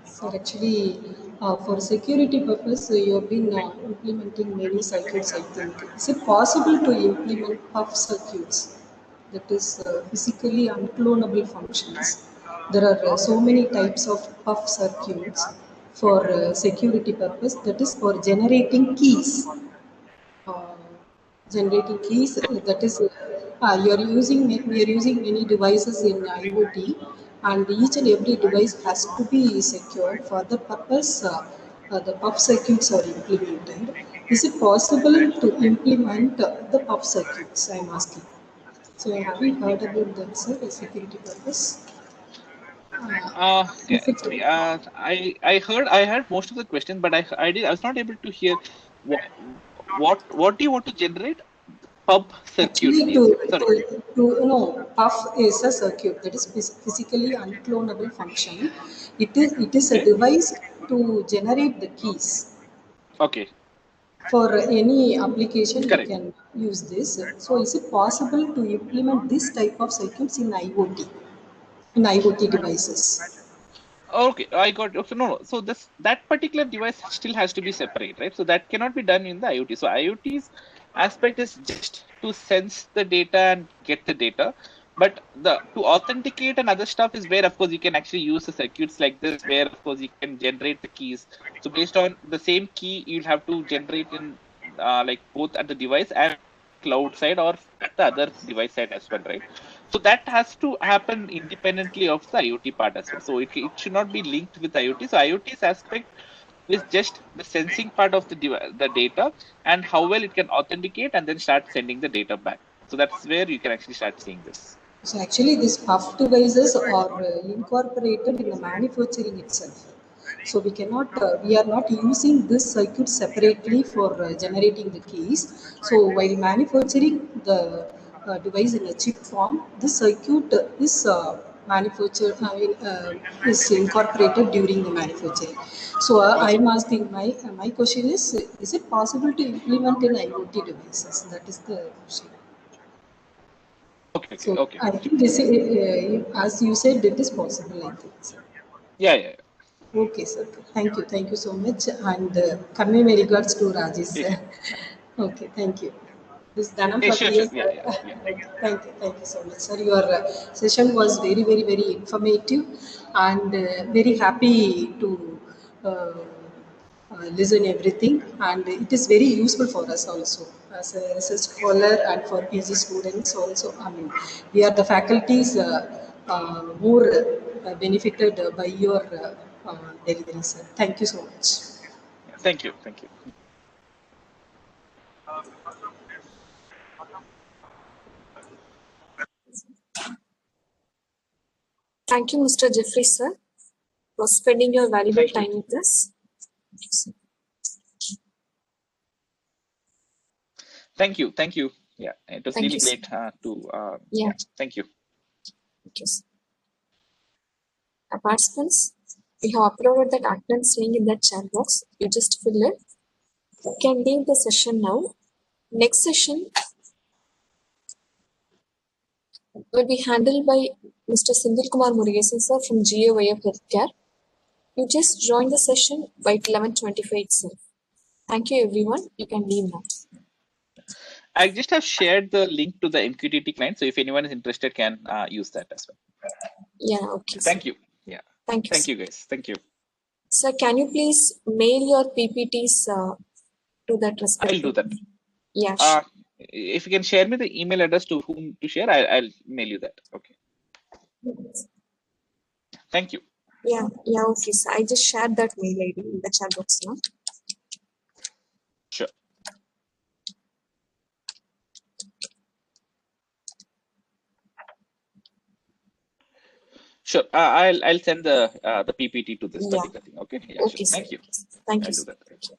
Sir, actually, for security purpose, you have been implementing many circuits, I think. Is it possible to implement puff circuits? That is physically unclonable functions. There are so many types of puff circuits for security purpose. That is for generating keys. uh, Generating keys, that is we are using many devices in IoT, and each and every device has to be secured. For the purpose the puff circuits are implemented. Is it possible to implement the puff circuits, I'm asking? So have you heard about that, sir, the security purpose? Yeah, Is it sorry. I heard most of the question, but I was not able to hear what what do you want to generate? Pub circuit, Actually, you said. Sorry. puff is a circuit that is physically unclonable function. It is a Okay. device to generate the keys. Okay. For any application, you Correct. can use this. So, is it possible to implement this type of circuits in IoT devices? Okay, I got okay. No, no. So that particular device still has to be separate, right? So that cannot be done in the IoT. So IoT's aspect is just to sense the data and get the data, but the to authenticate and other stuff is where, of course, you can actually use the circuits like this, where of course you can generate the keys. So based on the same key, you'll have to generate in like both at the device and cloud side, or at the other device side as well, right? So that has to happen independently of the IoT part as well. So it should not be linked with IoT. So IoT's aspect is just the sensing part of the data and how well it can authenticate and then start sending the data back. So that's where you can actually start seeing this. So actually, these puff devices are incorporated in the manufacturing itself. So we are not using this circuit separately for generating the keys. So while manufacturing the device in a chip form, this circuit is manufactured, is incorporated during the manufacturing. So Okay. I'm asking my question is it possible to implement in IoT devices? That is the question. Okay. Okay. So Okay. I think this, as you said, it is possible. I think. Sir. Yeah. Yeah. Okay, sir. Thank you so much, and convey my regards to Rajesh, Yeah. sir. Okay, thank you. This is Dhanam Yeah. from Sure. Sure. Yeah. PSR. Yeah. Yeah. Thank you so much, sir. Your session was very, very, very informative, and very happy to uh, listen everything, and it is very useful for us also as a research scholar and for PhD students also. I mean, we are the faculties more benefited by your delivery, sir. Thank you so much. Yeah. Thank you. Thank you. Thank you, Mr. Jeffree, sir. for spending your valuable Thank you. time with us. Thank you. Thank you. Yeah, it was Thank really you, sir. great to. Yeah. Thank you. Thank you, sir. Participants, we have uploaded that attendance link in the chat box. You just fill it. You can leave the session now. Next session will be handled by Mr. Sindhil Kumar Murugesan sir from GAY of Healthcare. You just join the session by 11:25 itself. Thank you, everyone. You can leave now. I just have shared the link to the MQTT client, so if anyone is interested, can use that as well. Yeah, okay. Thank Sir. you. Yeah. Thank you. Thank Sir. you, guys. Thank you. Sir, can you please mail your PPTs to that I'll respective? do that. Yeah, sure. If you can share me the email address to whom to share, I'll mail you that. Okay. Thank you. Yeah, okay, sir. I just shared that mail ID in the chat box now. Sure. Sure. I'll send the PPT to this particular thing. Okay. Yeah. Okay, Sure. sir. Thank you. Thank you, I'll do sir. that. Thank you.